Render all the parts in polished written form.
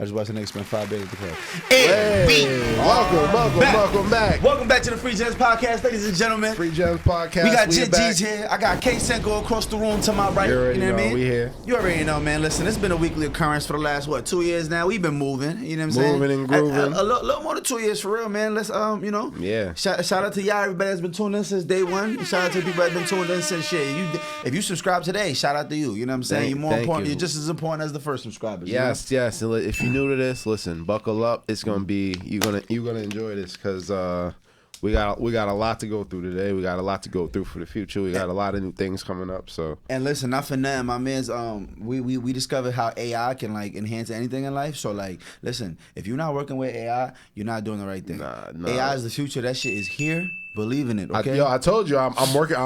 I just watched the nigga spend 5 days at the club. Welcome back. Welcome back to the Free Gems Podcast, ladies and gentlemen. Free Gems Podcast. We got G's here. I got K Senko across the room to my right. You already know what I mean? We here. You already know, man. Listen, it's been a weekly occurrence for the last, 2 years now. We've been moving. You know what I'm saying? Moving and grooving. A little more than 2 years for real, man. Let's, Yeah. Shout out to y'all, everybody that's been tuning in since day one. Shout out to the people that's been tuned in since shit. If you subscribe today, shout out to you. You know what I'm saying? You're more important. You're just as important as the first subscribers. Yes, yes. And if you're new to this, listen, buckle up. It's gonna be you're gonna enjoy this because we got a lot to go through today. We got a lot to go through for the future. We got a lot of new things coming up. So listen, not for nothing, my man's we discovered how AI can like enhance anything in life. So like, listen, if you're not working with AI, you're not doing the right thing. Nah. AI is the future. That shit is here. Believe in it. Okay. I told you I'm working.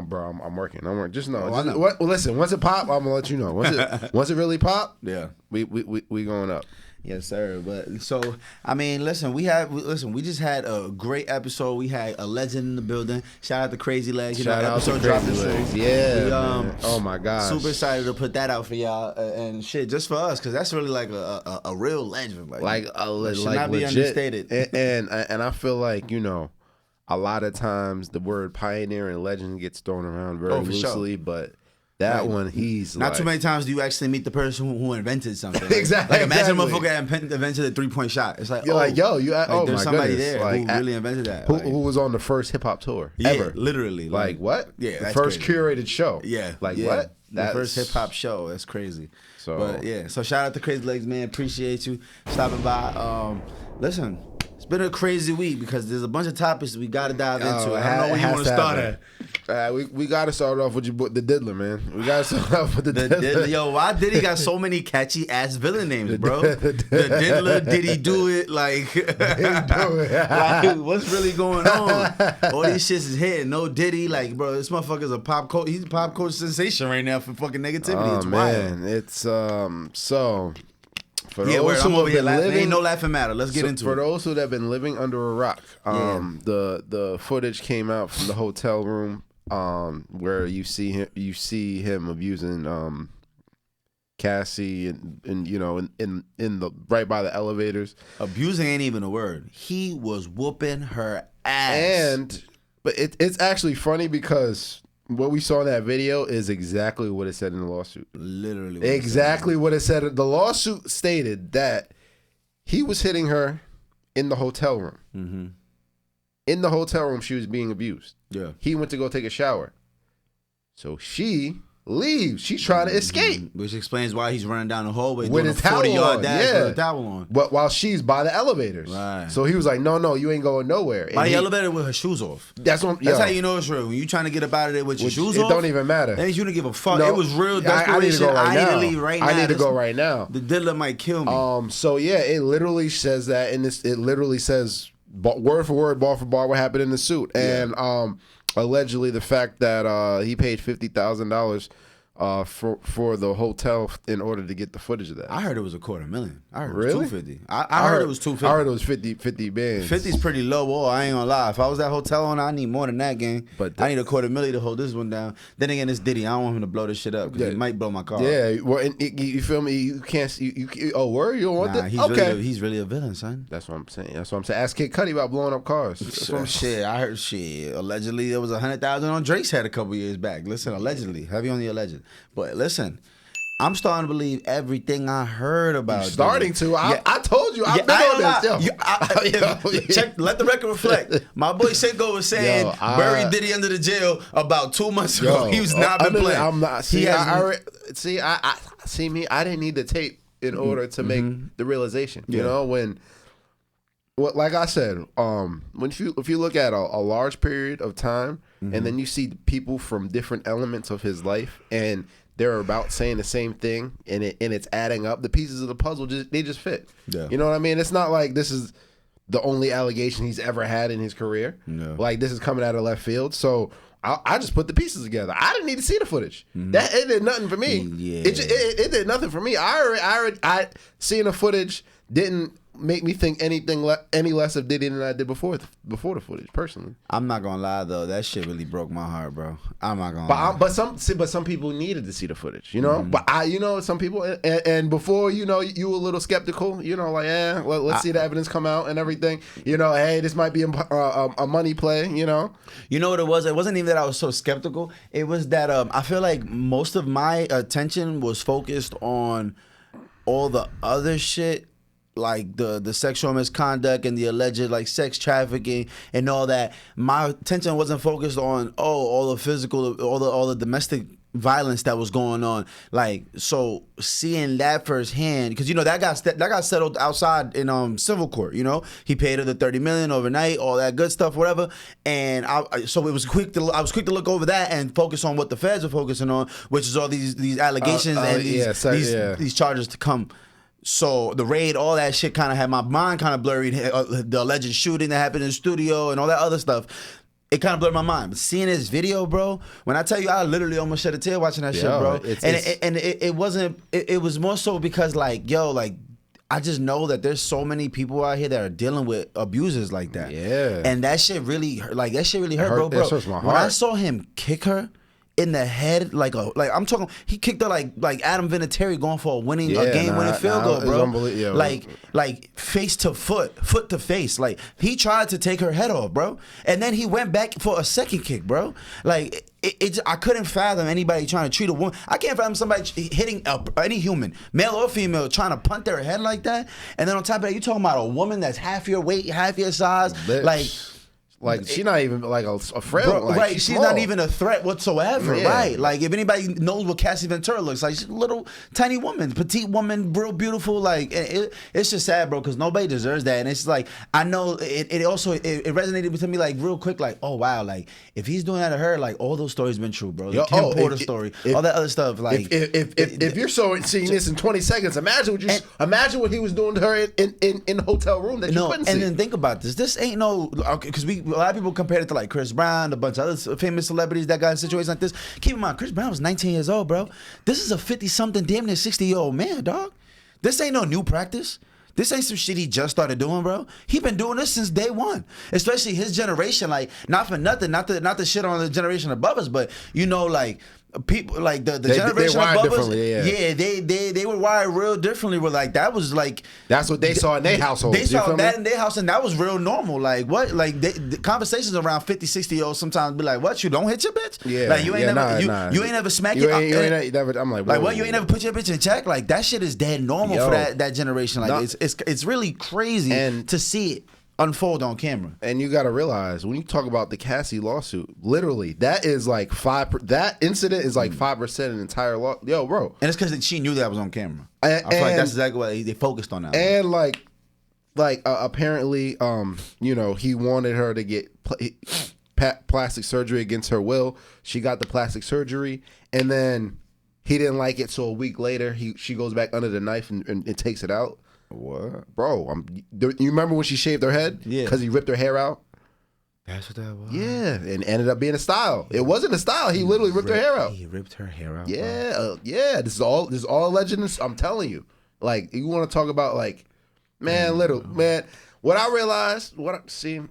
Bro, I'm working. Just know. Listen, once it pop, I'm gonna let you know. Once it really pop, yeah, we going up. Yes, sir. But so I mean, listen, we just had a great episode. We had a legend in the building. Shout out to Crazy Legs. Shout out to Crazy Legs. Yeah. Oh my gosh. Super excited to put that out for y'all and shit just for us because that's really like a real legend. Like should not be understated. And I feel like a lot of times the word pioneer and legend gets thrown around very loosely, but. That one, he's not too many times do you actually meet the person who invented something. Like, exactly. Like imagine a motherfucker invented a 3-point shot. It's like, you're like, yo, there's somebody goodness. there who really invented that. Who was on the first hip hop tour ever? Literally. Like what? Yeah, the first crazy. Curated show. Yeah. Like what? The first hip hop show. That's crazy. So so shout out to Crazy Legs, man. Appreciate you stopping by. Listen. It's been a crazy week because there's a bunch of topics we got to dive into. I don't know where you want to start at. We got to start off with the Diddler, man. We got to start off with the Diddler. Yo, why Diddy got so many catchy ass villain names, bro? The Diddler, Diddy do it, like, like what's really going on? All these shits is hitting. No Diddy, like, bro, this motherfucker's he's a pop culture sensation right now for fucking negativity. Oh, it's man. wild. It's so. For those who have been living, ain't no laughing matter. Let's get into it. For those who have been living under a rock, the footage came out from the hotel room where you see him abusing Cassie and in the right by the elevators. Abusing ain't even a word. He was whooping her ass. But it's actually funny because what we saw in that video is exactly what it said in the lawsuit. Literally. Exactly what it said. The lawsuit stated that he was hitting her in the hotel room. Mm-hmm. In the hotel room, she was being abused. Yeah. He went to go take a shower. So she leaves. She's trying to escape. Which explains why he's running down the hallway with doing a a 40-yard on. dash with a towel on. But while she's by the elevators. Right. So he was like, no, you ain't going nowhere. By the elevator with her shoes off. That's how you know it's real. When you trying to get up out of there with your shoes off. It don't even matter. That means you didn't give a fuck. No, it was real desperation. I need to leave right now. I need to go right now. The Diddler might kill me. So yeah, it literally says that in this. It literally says word for word, bar for bar, what happened in the suit, and allegedly the fact that he paid $50,000 for the hotel in order to get the footage of that. I heard it was $250,000. I heard it really? was $250,000. I heard it was $250,000. I heard it was 50 bands. 50's pretty low. Oh, I ain't gonna lie. If I was that hotel owner, I need more than that, gang. But I need $250,000 to hold this one down. Then again, it's Diddy. I don't want him to blow this shit up because he might blow my car. Yeah, well, you feel me? You can't. Word? You don't want that? He's really a villain, son. That's what I'm saying. Ask Kid Cudi about blowing up cars. Shit, I heard shit. Allegedly, there was $100,000 on Drake's head a couple years back. Listen, allegedly, heavy on the alleged. But listen, I'm starting to believe everything I heard about. You're starting to. I told you. I've been on this. Check. Let the record reflect. My boy Senko was saying buried Diddy under the jail about 2 months ago. He's not been playing. I'm not. See, I didn't need the tape in order to make the realization. You know when. Well, like I said, if you look at a large period of time, and then you see people from different elements of his life, and they're about saying the same thing, and it's adding up. The pieces of the puzzle just fit. Yeah. You know what I mean? It's not like this is the only allegation he's ever had in his career. No. Like this is coming out of left field. So I just put the pieces together. I didn't need to see the footage. It did nothing for me. Yeah. It did nothing for me. I seeing the footage didn't make me think any less of Diddy than I did before the footage. Personally, I'm not gonna lie though, that shit really broke my heart, bro. I'm not gonna. lie. But some people needed to see the footage, you know. But some people, and before, you were a little skeptical, like, let's see the evidence come out and everything. Hey, this might be a money play, You know what it was? It wasn't even that I was so skeptical. It was that I feel like most of my attention was focused on all the other shit, like the sexual misconduct and the alleged like sex trafficking and all that. My attention wasn't focused on all the physical, all the domestic violence that was going on. Like, so seeing that firsthand, because that got settled outside in civil court. He paid her the $30 million overnight, all that good stuff, whatever. And so it was I was quick to look over that and focus on what the feds were focusing on, which is all these allegations and these charges to come. So the raid, all that shit kind of had my mind kind of blurry. The alleged shooting that happened in the studio and all that other stuff. It kind of blurred my mind. But seeing this video, bro, when I tell you I literally almost shed a tear watching that shit, bro. It wasn't. It was more so because I just know that there's so many people out here that are dealing with abusers like that. Yeah. And that shit really hurt, bro. That hurts my heart. When I saw him kick her in the head, I'm talking, he kicked her like Adam Vinatieri going for a game-winning field goal, bro. Like face to foot to face. Like, he tried to take her head off, bro, and then he went back for a second kick, bro. Like, I couldn't fathom anybody trying to treat a woman. I can't fathom somebody hitting any human, male or female, trying to punt their head like that. And then on top of that, you talking about a woman that's half your weight, half your size, Like, she's not even like a frail, bro, right? She's not even a threat whatsoever, right? Like, if anybody knows what Cassie Ventura looks like, she's a little tiny woman, petite woman, real beautiful. Like, it's just sad, bro, because nobody deserves that. And it's like, I know it also resonated with me like real quick, like, oh wow, like if he's doing that to her, like all those stories been true, bro. The Kim Porter story, all that other stuff. Like, if you're seeing this in 20 seconds, imagine what he was doing to her in the hotel room that you couldn't see. And then think about this. This ain't because a lot of people compared it to like Chris Brown, a bunch of other famous celebrities that got in situations like this. Keep in mind, Chris Brown was 19 years old, bro. This is a 50-something, damn near 60-year-old man, dog. This ain't no new practice. This ain't some shit he just started doing, bro. He been doing this since day one. Especially his generation, like, not for nothing, not the shit on the generation above us, but like people like the generation above us, they were wired real differently. Where like that was like that's what they saw in their household. They saw that in their house, and that was real normal. Like what? Like the conversations around 50, 60-year-olds sometimes be like, "What? You don't hit your bitch? Yeah, like you ain't you ain't never smack it. I'm like, what? You ain't never put your bitch in check? Like that shit is dead normal for that generation. Like it's really crazy to see it unfold on camera. And you got to realize when you talk about the Cassie lawsuit, literally that is like that incident is like 5% in the entire law. Yo, bro. And it's because she knew that was on camera. I feel like that's exactly what they focused on that. And apparently, he wanted her to get plastic surgery against her will. She got the plastic surgery, and then he didn't like it. So a week later, she goes back under the knife and it takes it out. What, bro? You remember when she shaved her head? Yeah, because he ripped her hair out. That's what that was. Yeah, and ended up being a style. It wasn't a style. He literally ripped her hair out. He ripped her hair out. Yeah, yeah. This is all alleged. I'm telling you. Like, you want to talk about like, man, What I realized watching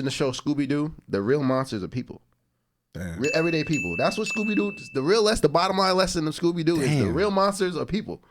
the show Scooby Doo, the real monsters are people. Damn. Everyday people. That's what Scooby Doo. The bottom line lesson of Scooby Doo is the real monsters are people.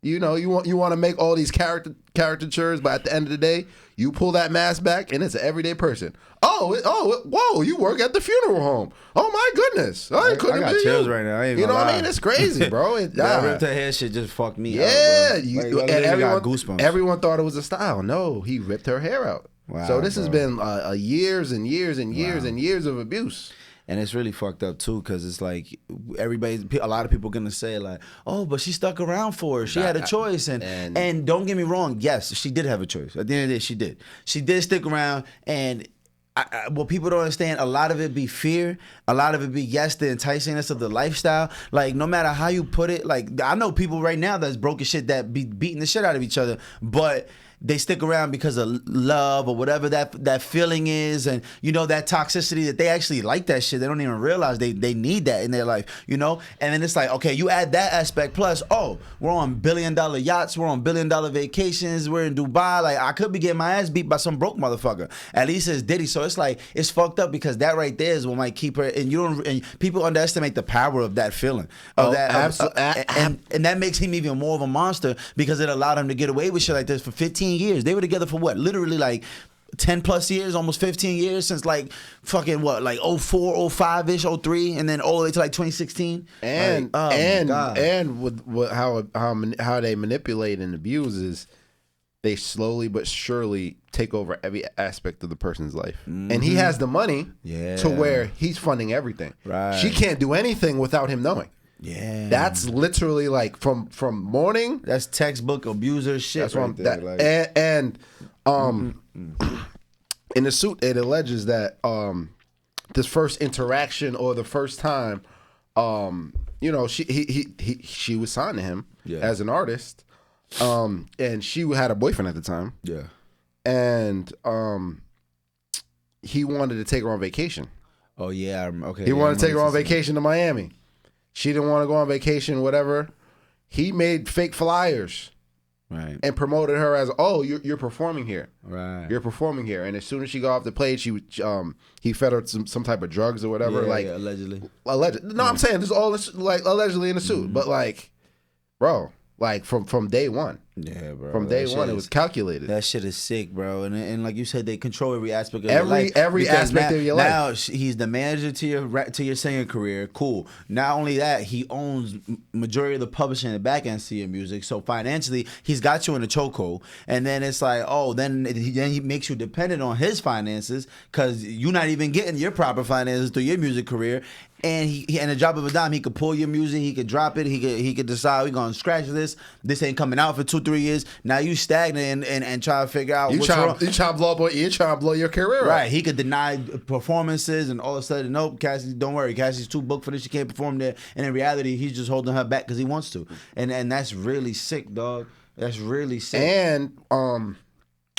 You want to make all these caricatures, but at the end of the day, you pull that mask back, and it's an everyday person. Whoa! You work at the funeral home. Oh my goodness! I got chills right now. You know what I mean? It's crazy, bro. That ripped her hair shit just fucked me up. Yeah, and everyone thought it was a style. No, he ripped her hair out. Wow, so this has been years and years and years and years of abuse. And it's really fucked up too, because it's like a lot of people gonna say like, oh, but she stuck around for her. She had a choice, and don't get me wrong, yes, she did have a choice. At the end of the day, she did. She did stick around, and what people don't understand, a lot of it be fear, a lot of it be the enticingness of the lifestyle. Like, no matter how you put it, like I know people right now that's broke as shit that be beating the shit out of each other, but they stick around because of love or whatever that feeling is, and you know that toxicity that they actually like that shit. They don't even realize they need that in their life, you know. And then it's like, okay, you add that aspect plus, oh, we're on $1 billion yachts, we're on $1 billion vacations, we're in Dubai. Like I could be getting my ass beat by some broke motherfucker. At least it's Diddy. So it's like it's fucked up because that right there is what might keep her. And people underestimate the power of that feeling. And that makes him even more of a monster because it allowed him to get away with shit like this for 15 years. They were together for what? Literally like 10 plus years, almost 15 years since like fucking what, like 04, 05-ish, 03, and then all the way to like 2016. And like, and with how they manipulate and abuse is they slowly but surely take over every aspect of the person's life. Mm-hmm. And he has the money to where he's funding everything. Right. She can't do anything without him knowing. Yeah, that's literally like from morning. That's textbook abuser shit. That's right there. In the suit, it alleges that this first interaction or the first time, you know, she was signed to him as an artist, and she had a boyfriend at the time. Yeah, and he wanted to take her on vacation. Oh yeah, okay. He wanted to take her on vacation to Miami. She didn't want to go on vacation, whatever. He made fake flyers, right, and promoted her as, "Oh, you're performing here, right? You're performing here." And as soon as she got off the plane, he fed her some type of drugs or whatever, allegedly. No, I'm saying this is all like allegedly in the suit, but like, bro, like from day one. Yeah, bro. From day one, it was calculated. That shit is sick, bro. And like you said, they control every aspect of your life. Every aspect of your life. Now he's the manager to your singing career. Cool. Not only that, he owns majority of the publishing and back end to your music. So financially, he's got you in a chokehold. And then it's like, oh, then he makes you dependent on his finances because you're not even getting your proper finances through your music career. And he and a drop of a dime, he could pull your music, he could drop it, he could decide we're gonna scratch this. This ain't coming out for 2-3 years. Now you stagnant and try to figure out what's wrong. You trying to blow your career right. He could deny performances and all of a sudden, nope, Cassie, don't worry, Cassie's too booked for this, she can't perform there. And in reality, he's just holding her back because he wants to. And that's really sick, dog. That's really sick. And I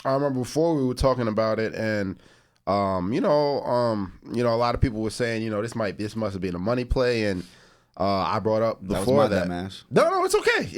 remember before we were talking about it, and you know, a lot of people were saying, you know, this must have been a money play, and I brought up before that. No, it's okay.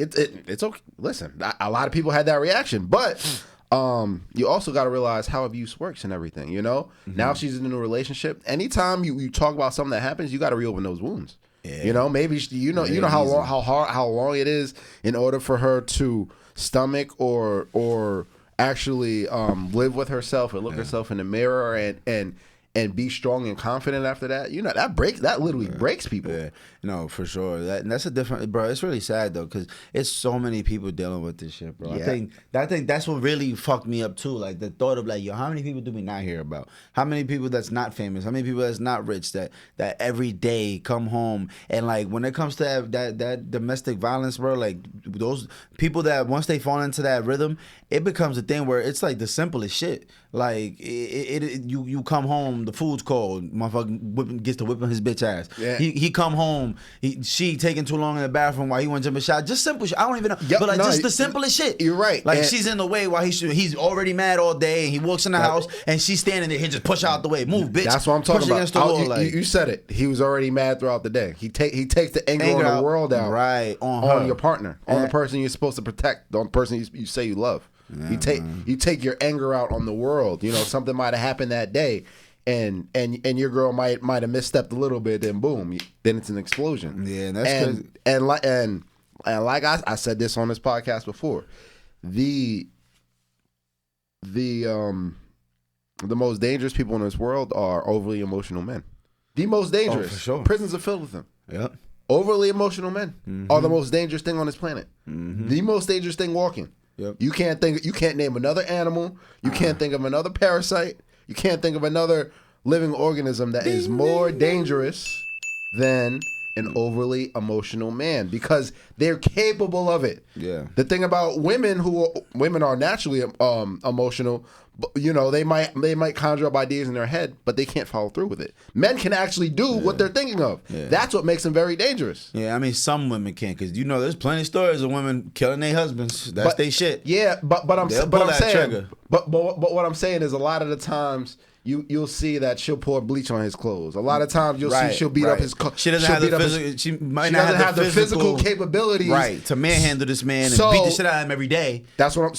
It's okay. Listen, a lot of people had that reaction, but you also got to realize how abuse works and everything. You know, now she's in a relationship. Anytime you talk about something that happens, you got to reopen those wounds. Yeah. You know, maybe you know how long it is in order for her to stomach or actually live with herself and look herself in the mirror and be strong and confident after that. You know, that literally breaks people. Yeah. No, for sure. That's a different, bro. It's really sad though, because it's so many people dealing with this shit, bro. Yeah. I think that's what really fucked me up too. Like the thought of like, yo, how many people do we not hear about? How many people that's not famous? How many people that's not rich that every day come home and like when it comes to that domestic violence, bro, like those people that once they fall into that rhythm, it becomes a thing where it's like the simplest shit. Like you come home, the food's cold, motherfucker gets to whipping his bitch ass. Yeah. He come home, she taking too long in the bathroom while he went to jump a shot. Just simple shit. I don't even know, but like just the simplest shit. You're right. Like she's in the way while he's already mad all day, and he walks in the house and she's standing there. He just push out the way, move, bitch. That's what I'm talking about. You said it. He was already mad throughout the day. He takes the anger on the world out, right, on your partner, on the person you're supposed to protect, on the person you say you love. Yeah, you take your anger out on the world. You know, something might have happened that day, and your girl might have misstepped a little bit. Then boom, then it's an explosion. Yeah, and that's and like I said this on this podcast before, the most dangerous people in this world are overly emotional men. The most dangerous. Oh, for sure. Prisons are filled with them. Yep. Overly emotional men are the most dangerous thing on this planet. The most dangerous thing walking. Yep. You can't name another animal. You can't think of another parasite. You can't think of another living organism that is more dangerous than an overly emotional man because they're capable of it. Yeah. The thing about women are naturally emotional, but, you know, they might conjure up ideas in their head, but they can't follow through with it. Men can actually do what they're thinking of. Yeah. That's what makes them very dangerous. Yeah, I mean, some women can't, because you know there's plenty of stories of women killing their husbands. That's their shit. Yeah, but what I'm saying is a lot of the times you'll see that she'll pour bleach on his clothes. A lot of times you'll see she'll beat up his clothes. She doesn't have the physical capabilities to manhandle this man and beat the shit out of him every day. That's what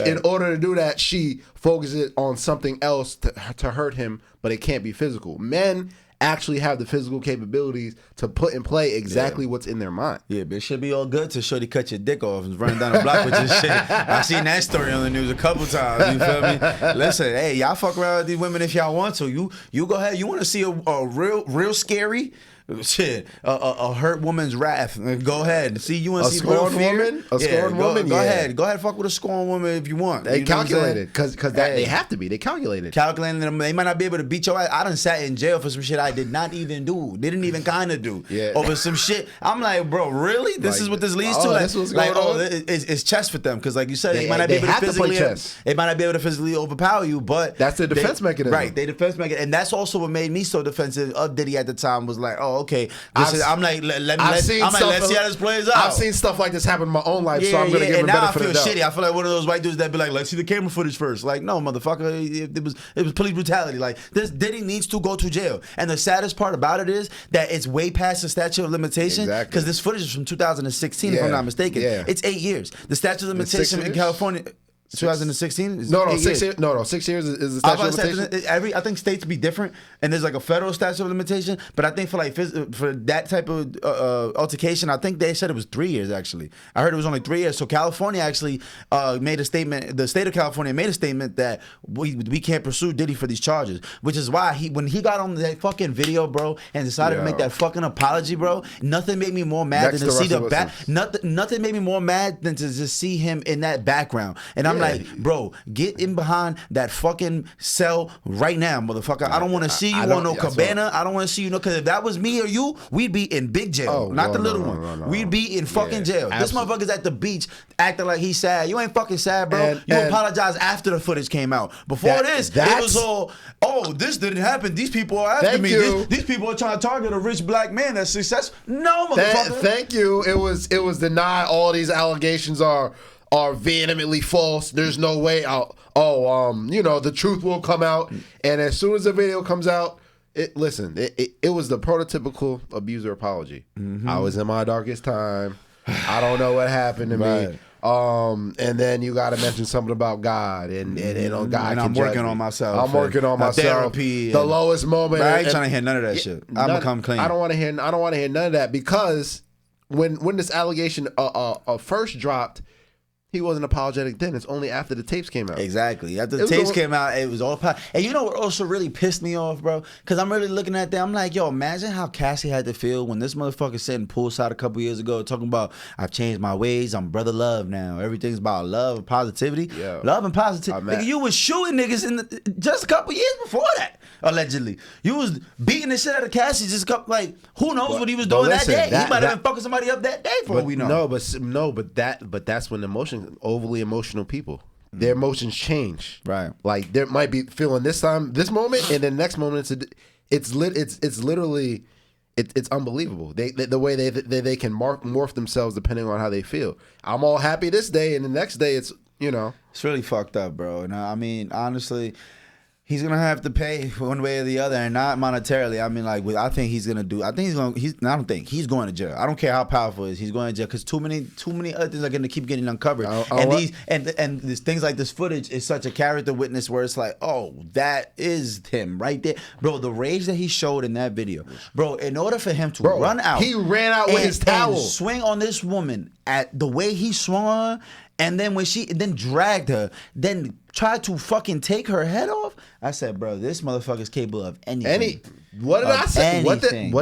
in order to do that, she focuses on something else to hurt him, but it can't be physical. Men actually have the physical capabilities to put in play exactly what's in their mind. Yeah, but it should be all good to shorty cut your dick off and run down the block with this shit. I seen that story on the news a couple times. You feel me? Listen, hey, y'all fuck around with these women if y'all want to. You go ahead. You want to see a real scary shit, a hurt woman's wrath. Go ahead. See, you want to see scorned woman? A scorned woman? Go ahead. Go ahead. Fuck with a scorned woman if you want. They calculated because they have to be. They calculated. Calculating them. They might not be able to beat your ass. I done sat in jail for some shit I did not even do. Didn't even kind of do. Yeah. Over some shit. I'm like, bro, really? This is what this leads to? This was going on? It's chess for them because, like you said, they might not be able to physically. They might not be able to physically overpower you, but that's their defense mechanism. Right. They defense mechanism, and that's also what made me so defensive of Diddy at the time. Was like, oh, okay. I'm like, let's see how this plays out. I've seen stuff like this happen in my own life, so I'm gonna give him benefit of the doubt. Shitty. I feel like one of those white dudes that be like, let's see the camera footage first. Like, no, motherfucker, it was police brutality. Like, this Diddy needs to go to jail. And the saddest part about it is that it's way past the statute of limitation. Because this footage is from 2016, if I'm not mistaken. Yeah. It's 8 years. The statute of limitation in California. 2016? No, 6 years. No, 6 years is the statute of limitation. I think states be different, and there's like a federal statute of limitation. But I think for that type of altercation, I think they said it was 3 years. Actually, I heard it was only 3 years. So California actually made a statement. The state of California made a statement that we can't pursue Diddy for these charges, which is why when he got on that fucking video, bro, and decided to make that fucking apology, bro, nothing made me more mad than to see the back. Nothing made me more mad than to just see him in that background, and I'm like, bro, get in behind that fucking cell right now, motherfucker. I don't want to see you on no cabana. I don't want to see you because if that was me or you, we'd be in big jail, not the little one. We'd be in fucking jail. This motherfucker's at the beach acting like he's sad. You ain't fucking sad, bro. You apologize after the footage came out. Before this, it was all, oh, this didn't happen. These people are after me. These people are trying to target a rich black man that's successful. No, motherfucker. Thank you. It was denied. All these allegations are vehemently false. There's no way out. The truth will come out. And as soon as the video comes out, it was the prototypical abuser apology. Mm-hmm. I was in my darkest time. I don't know what happened to me. And then you got to mention something about God and God. And I'm working on myself. I'm working on myself. Therapy. The lowest moment. I ain't trying to hear none of that shit. I'm gonna come clean. I don't want to hear none of that because when this allegation first dropped, he wasn't apologetic then. It's only after the tapes came out. Exactly. After the tapes came out, it was all And you know what also really pissed me off, bro? Because I'm really looking at that. I'm like, yo, imagine how Cassie had to feel when this motherfucker sitting poolside a couple years ago talking about, I've changed my ways. I'm brother love now. Everything's about love and positivity. Yeah. Love and positivity. Nigga, you was shooting niggas just a couple years before that, allegedly. You was beating the shit out of Cassie just a couple, like, who knows what he was doing that day? He might have been fucking somebody up that day for all we know. But that's when overly emotional people, their emotions change. Right. Like there might be feeling this moment, and then next moment it's literally unbelievable. The way they can morph themselves depending on how they feel. I'm all happy this day, and the next day it's really fucked up, bro. And I mean, honestly, he's gonna have to pay one way or the other, and not monetarily. I mean, like, I think he's gonna do. I don't think he's going to jail. I don't care how powerful he is. He's going to jail because too many other things are gonna keep getting uncovered. And these things like this footage is such a character witness where it's like, oh, that is him right there, bro. The rage that he showed in that video, bro. In order for him to run out, he ran out with his towel, and swing on this woman at the way he swung on her. And then when she dragged her, then tried to fucking take her head off, I said, bro, this motherfucker's capable of anything. What did I say? Anything.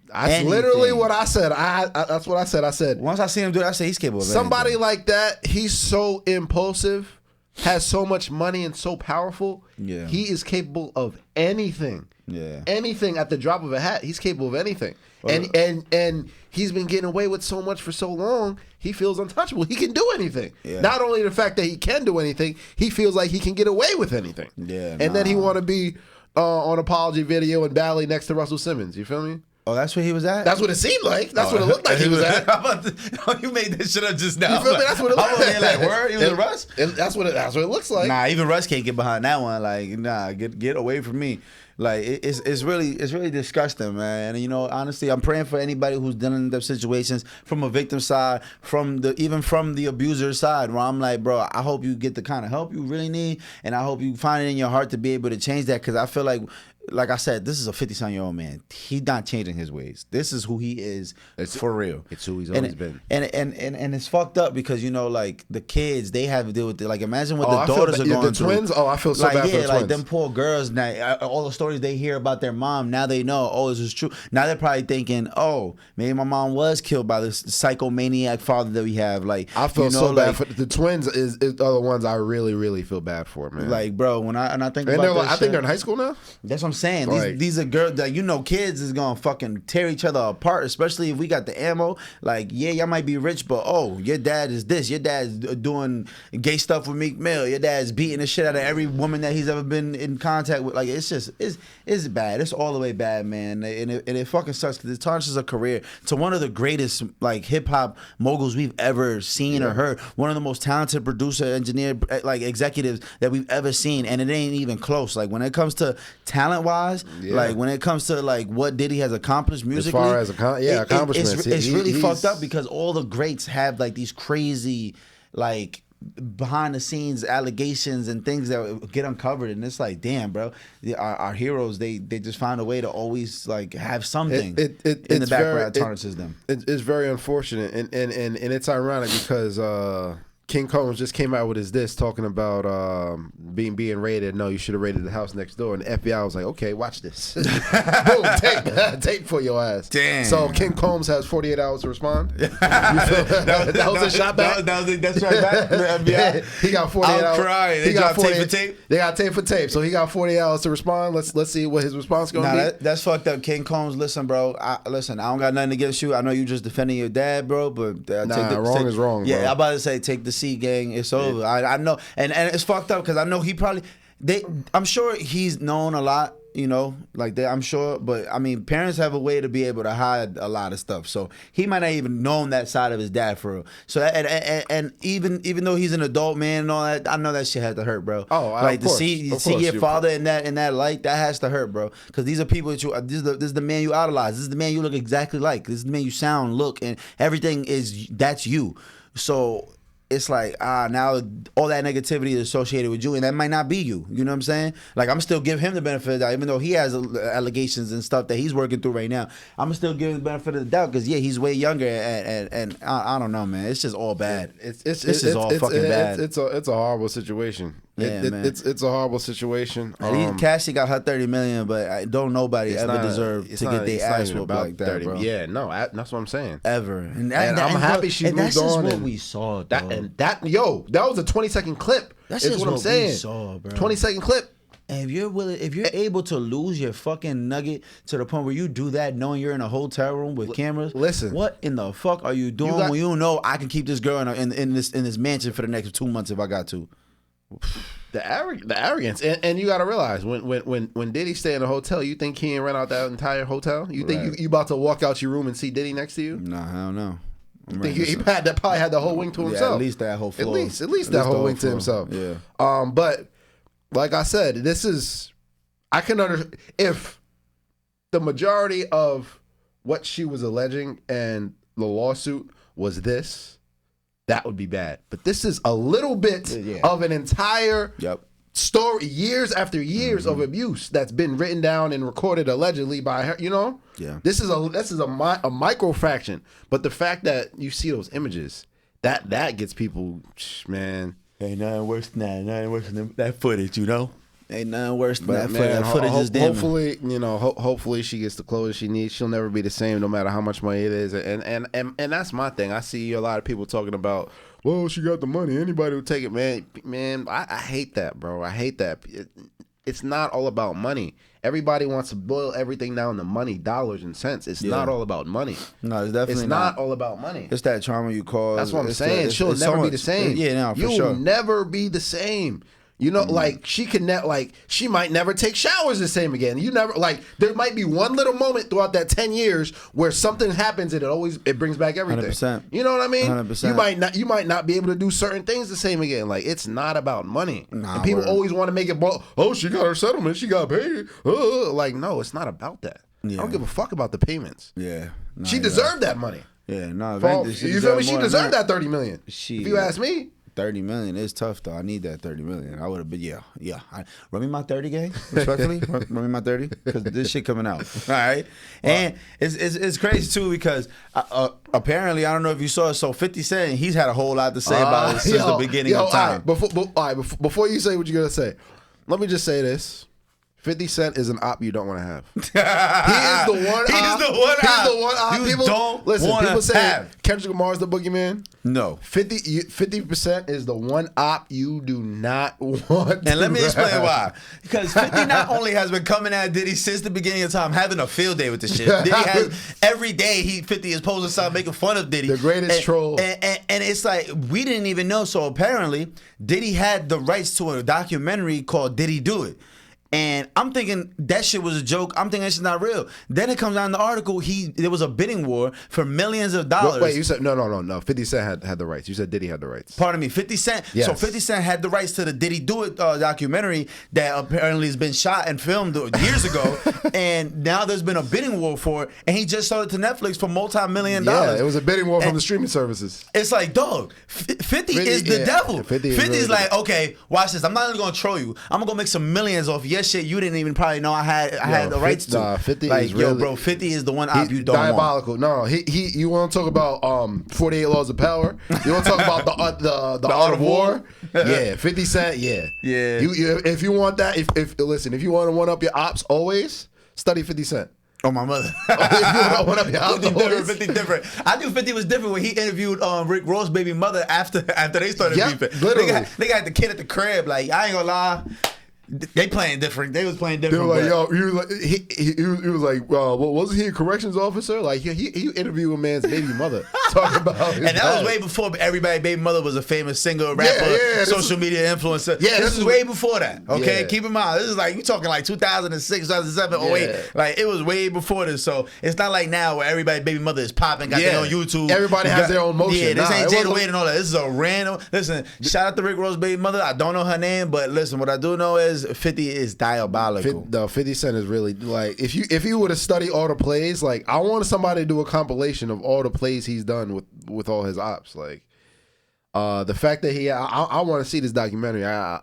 That's literally what I said. That's what I said. I said, once I see him do it, I say he's capable of somebody anything. Like that, he's so impulsive, has so much money and so powerful. Yeah. He is capable of anything. Yeah. Anything at the drop of a hat, he's capable of anything. And he's been getting away with so much for so long, he feels untouchable. He can do anything. Yeah. Not only the fact that he can do anything, he feels like he can get away with anything. Yeah, and then he want to be on apology video and Bally next to Russell Simmons. You feel me? Oh, that's where he was at? That's what it seemed like. That's what it looked like he was at. You made that shit up just now. You feel me? That's what it looked like. Like, word? He was in Russ? That's what it looks like. Nah, even Russ can't get behind that one. Like, nah, get away from me. Like, it's really disgusting, man. And, you know, honestly, I'm praying for anybody who's dealing in those situations from a victim side, even from the abuser side, where I'm like, bro, I hope you get the kind of help you really need, and I hope you find it in your heart to be able to change that, because I feel like I said, this is a 50-something-year-old man. He's not changing his ways. This is who he is for real. It's who he's always been. And it's fucked up because, you know, like, the kids, they have to deal with it. Like, imagine what the daughters are going through. The twins? Oh, I feel so bad for the twins. Like, them poor girls, now, all the stories they hear about their mom, now they know, oh, this is true. Now they're probably thinking, oh, maybe my mom was killed by this psychomaniac father that we have. Like, I feel so bad for the twins are the ones I really, really feel bad for, man. Like, bro, when I think about that, I think they're in high school now? That's what I'm saying. These are girls that, you know, kids is gonna fucking tear each other apart, especially if we got the ammo. Like, yeah, y'all might be rich, but oh, your dad is this. Your dad's doing gay stuff with Meek Mill. Your dad's beating the shit out of every woman that he's ever been in contact with. Like, it's bad. It's all the way bad, man. And it fucking sucks because it tarnishes a career to one of the greatest, like, hip hop moguls we've ever seen or heard. One of the most talented producer, engineer, like, executives that we've ever seen, and it ain't even close. Like, when it comes to talent wise, like, when it comes to, like, what Diddy has accomplished musically, as far as accomplishments, it's really fucked up because all the greats have, like, these crazy, like, behind the scenes allegations and things that get uncovered, and it's like, damn, bro, our heroes, they just find a way to always, like, have something in the background that tarnishes them. It's very unfortunate, and it's ironic because King Combs just came out with his diss talking about being raided. No, you should have raided the house next door. And the FBI was like, okay, watch this. Boom, tape for your ass. Damn. So King Combs has 48 hours to respond. that was a shot back. That's right back. The FBI. He got 48 hours. I'm crying. They got tape for tape. They got tape for tape. So he got 48 hours to respond. Let's see what his response going to be. That's fucked up. King Combs, listen, bro. I don't got nothing against you. I know you just defending your dad, bro. But wrong is wrong. Yeah, bro. I'm about to say take the C, gang. It's over. I know, and it's fucked up because I know he probably I'm sure he's known a lot, you know, like that. I'm sure, but I mean, parents have a way to be able to hide a lot of stuff. So he might not even known that side of his dad for real. So and even though he's an adult man and all that, I know that shit had to hurt, bro. Oh, like to see your father in that light, that has to hurt, bro. Because these are people that this is the man you idolize. This is the man you look exactly like. This is the man you sound, look, and everything that's you. So it's like, now all that negativity is associated with you, and that might not be you. You know what I'm saying? Like, I'm still give him the benefit of the doubt, even though he has allegations and stuff that he's working through right now. I'm still giving the benefit of the doubt because, yeah, he's way younger, and I don't know, man. It's just all bad. It's all fucking bad. It's a horrible situation. Yeah, man. It's a horrible situation. Cassie got her $30 million, but don't nobody ever deserve to get their ass whooped like that, 30, bro. Yeah, no, that's what I'm saying. Ever, and I'm happy she moved on. That's just what we saw, that was a 20-second clip. That's just what I'm saying. We saw, bro. 20-second clip. And if you're able to lose your fucking nugget to the point where you do that knowing you're in a hotel room with cameras, listen, what in the fuck are you doing when you know I can keep this girl in this mansion for the next 2 months if I got to? The arrogance, and you got to realize when Diddy stay in a hotel, you think he ain't rent out that entire hotel? You think you about to walk out your room and see Diddy next to you? Nah, I don't know. You think he probably had the whole wing to himself? At least that whole floor. At least that whole wing to himself. Yeah. But like I said, I can understand if the majority of what she was alleging and the lawsuit was this. That would be bad. But this is a little bit of an entire story, years after years of abuse that's been written down and recorded allegedly by her, you know? Yeah. This is a micro fraction. But the fact that you see those images, that gets people, man. Ain't nothing worse than that. Nothing worse than that footage, you know? Ain't nothing worse than that footage. That footage is damn. Hopefully, hopefully she gets the closure she needs. She'll never be the same no matter how much money it is. And that's my thing. I see a lot of people talking about, well, she got the money. Anybody will take it, man. Man, I hate that, bro. I hate that. it's not all about money. Everybody wants to boil everything down to money, dollars and cents. It's not all about money. No, it's definitely not all about money. It's that trauma you cause. That's what I'm saying. She'll never be the same. Yeah, no, for sure. You'll never be the same. You know, like she might never take showers the same again. You never there might be one little moment throughout that 10 years where something happens and it brings back everything. 100%. You know what I mean? 100%. You might not be able to do certain things the same again. Like it's not about money. Nah, and people always want to make it about, oh, she got her settlement, she got paid. Like no, it's not about that. Yeah. I don't give a fuck about the payments. Yeah. Nah, she deserved that money. Yeah, no, you feel me? She deserved that $30 million. If you ask me. 30 million is tough though. I need that 30 million. I would have been run me my 30 gang, respectfully. run me my 30 because this shit coming out. All right, and it's crazy too because apparently I don't know if you saw it. So 50 Cent, he's had a whole lot to say about it since the beginning of time. Before you say what you're gonna say, let me just say this. 50 Cent is an op you don't want to have. He is the one op. He's the one op. People say Kendrick Lamar's the boogeyman. No. 50% is the one op you do not want. And let me explain why. Because 50 not only has been coming at Diddy since the beginning of time, having a field day with this shit. Diddy has every day 50 is posting something making fun of Diddy. The greatest troll. And it's like we didn't even know. So apparently Diddy had the rights to a documentary called Diddy Do It. And I'm thinking that shit was a joke. I'm thinking that shit's not real. Then it comes down in the article, there was a bidding war for millions of dollars. Wait, you said no. 50 Cent had the rights. You said Diddy had the rights. Pardon me, 50 Cent. Yes. So 50 Cent had the rights to the Diddy Do It documentary that apparently has been shot and filmed years ago. And now there's been a bidding war for it. And he just sold it to Netflix for multi-million dollars. Yeah, it was a bidding war from the streaming services. It's like, dog, 50 is the devil. 50 is like, okay, watch this. I'm not even going to troll you. I'm going to go make some millions off your shit you didn't even probably know I had the rights to. Nah, 50 like, is really, bro, 50 is the one op you don't diabolical. want. No, you want to talk about 48 Laws of Power? You want to talk about the art of war? Yeah, 50 Cent. Yeah. If you want that, if you want to one up your ops, always study 50 Cent. Oh, my mother. If you want to be out 50 different. I knew 50 was different when he interviewed Rick Ross' baby mother after they started beefing. Literally. They got the kid at the crib. Like, I ain't gonna lie. They playing different. They was playing different. They were like, yo, he was like, well, wasn't he a corrections officer? Like, he interviewed a man's baby mother talking about his and that was way before everybody baby mother was a famous singer, rapper, social media influencer. Yeah, this is way before that. Okay, keep in mind, this is like, you talking like 2006, 2007, 08. Like, it was way before this. So it's not like now where everybody baby mother is popping, got their own YouTube. Everybody has their own motion. Yeah, this ain't Jada Wade and all that. This is a random. Listen, shout out to Rick Ross' baby mother. I don't know her name, but listen, what I do know is 50 is diabolical. 50 Cent is really like, if you were to study all the plays, like, I want somebody to do a compilation of all the plays he's done with all his ops. Like, the fact that I want to see this documentary. I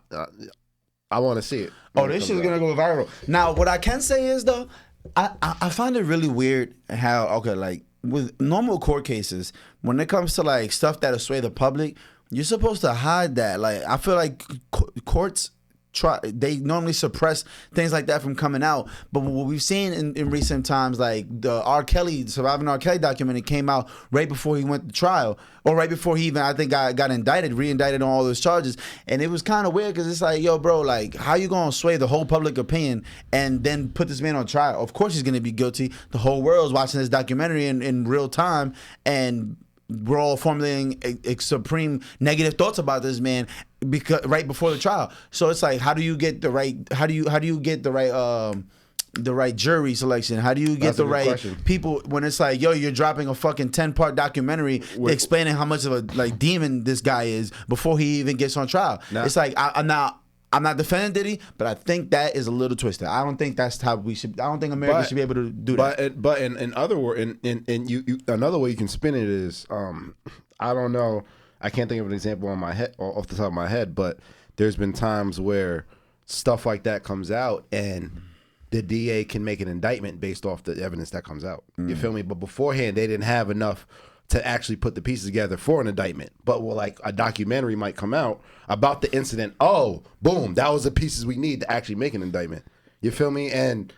want to see it. Oh, this shit's gonna go viral. Now, what I can say is though, I find it really weird how like with normal court cases, when it comes to like stuff that'll sway the public, you're supposed to hide that. Like, I feel like courts they normally suppress things like that from coming out. But what we've seen in recent times, like the Surviving R. Kelly documentary came out right before he went to trial, or right before he even, I think, got re-indicted on all those charges. And it was kind of weird because it's like, yo, bro, like, how you going to sway the whole public opinion and then put this man on trial? Of course he's going to be guilty. The whole world's watching this documentary in real time, and we're all formulating a supreme negative thoughts about this man because right before the trial. So it's like, how do you get the right? How do you get the right jury selection? How do you get the right people when it's like, yo, you're dropping a fucking 10-part documentary explaining how much of a like demon this guy is before he even gets on trial? It's like, I'm not defending Diddy, but I think that is a little twisted. I don't think that's how we should. I don't think America should be able to do that. But in other words, you another way you can spin it is, I don't know. I can't think of an example on my head off the top of my head, but there's been times where stuff like that comes out and the DA can make an indictment based off the evidence that comes out. You feel me? But beforehand, they didn't have enough to actually put the pieces together for an indictment. But like a documentary might come out about the incident. Oh, boom, that was the pieces we need to actually make an indictment. You feel me? And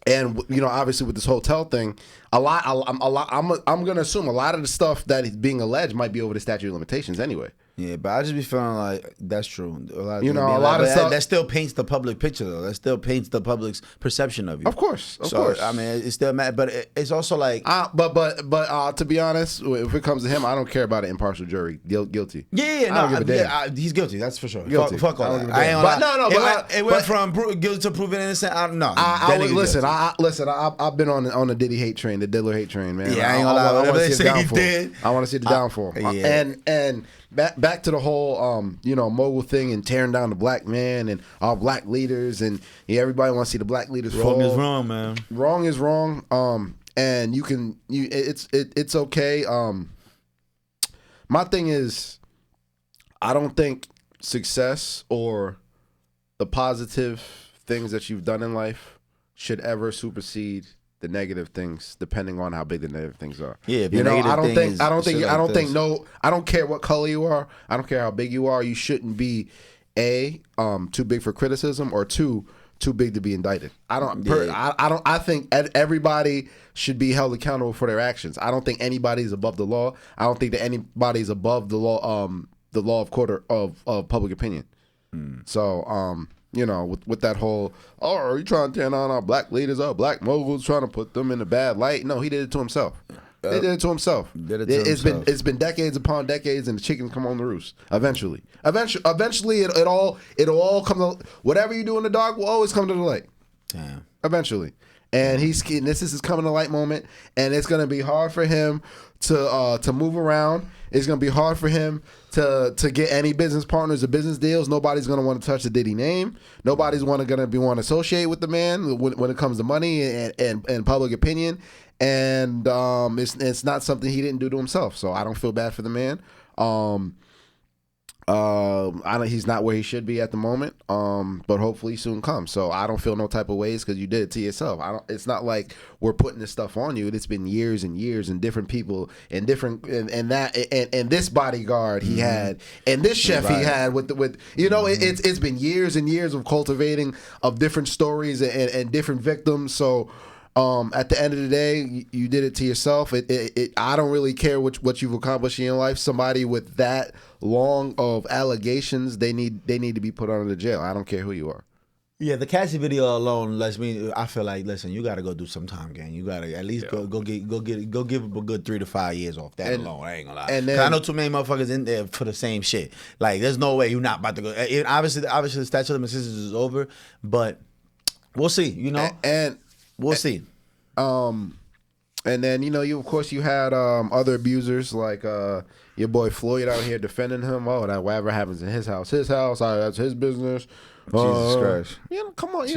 and you know, obviously with this hotel thing, I'm gonna assume a lot of the stuff that is being alleged might be over the statute of limitations anyway. Yeah, but I just be feeling like that's true. A lot of stuff that still paints the public picture, though. That still paints the public's perception of you. Of course. I mean, it's still mad, but it's also like. But to be honest, if it comes to him, I don't care about an impartial jury. Guilty. Yeah, he's guilty. That's for sure. Guilty. Fuck all that. It went from guilty to proven innocent. Listen. I've been on the Diddy hate train, the Diddler hate train, man. Yeah, I ain't gonna lie. I want to see the downfall. I want to see the downfall. And back to the whole mogul thing and tearing down the black man and all black leaders and everybody wants to see the black leaders fall. Wrong is wrong, man. Wrong is wrong. And it's okay. My thing is, I don't think success or the positive things that you've done in life should ever supersede the negative things, depending on how big the negative things are. Yeah, I don't care what color you are. I don't care how big you are. You shouldn't be too big for criticism, or too big to be indicted. I think everybody should be held accountable for their actions. I don't think anybody's above the law. I don't think that anybody's above the law of court of public opinion. So with that whole, are you trying to tear down our black leaders, our black moguls, trying to put them in a bad light? No, he did it to himself. He did it to himself. It's been decades upon decades, and the chickens come on the roost. Eventually, it all come. Whatever you do in the dark will always come to the light. Damn. Eventually, and this is his coming to light moment, and it's gonna be hard for him to move around. It's gonna be hard for him to get any business partners or business deals. Nobody's gonna want to touch the Diddy name. Nobody's want to associate with the man when it comes to money and public opinion. And it's not something he didn't do to himself. So I don't feel bad for the man. He's not where he should be at the moment. But hopefully soon comes. So I don't feel no type of ways because you did it to yourself. It's not like we're putting this stuff on you. It's been years and years and different people and different and this bodyguard he had and this chef he had it's been years and years of cultivating of different stories and different victims. So at the end of the day, you did it to yourself. I don't really care what you've accomplished in your life. Somebody with that long of allegations, they need to be put under the jail. I don't care who you are. Yeah, the Cassie video alone lets me. I feel like, listen, you got to go do some time, gang. You got to at least go give a good 3 to 5 years off that alone. I ain't gonna lie. And then, I know too many motherfuckers in there for the same shit. Like, there's no way you're not about to go. Obviously, the statute of limitations is over, but we'll see. And we'll see. And then you of course you had other abusers like your boy Floyd out here defending him. Oh, that whatever happens in his house. That's his business. Jesus Christ. Come on.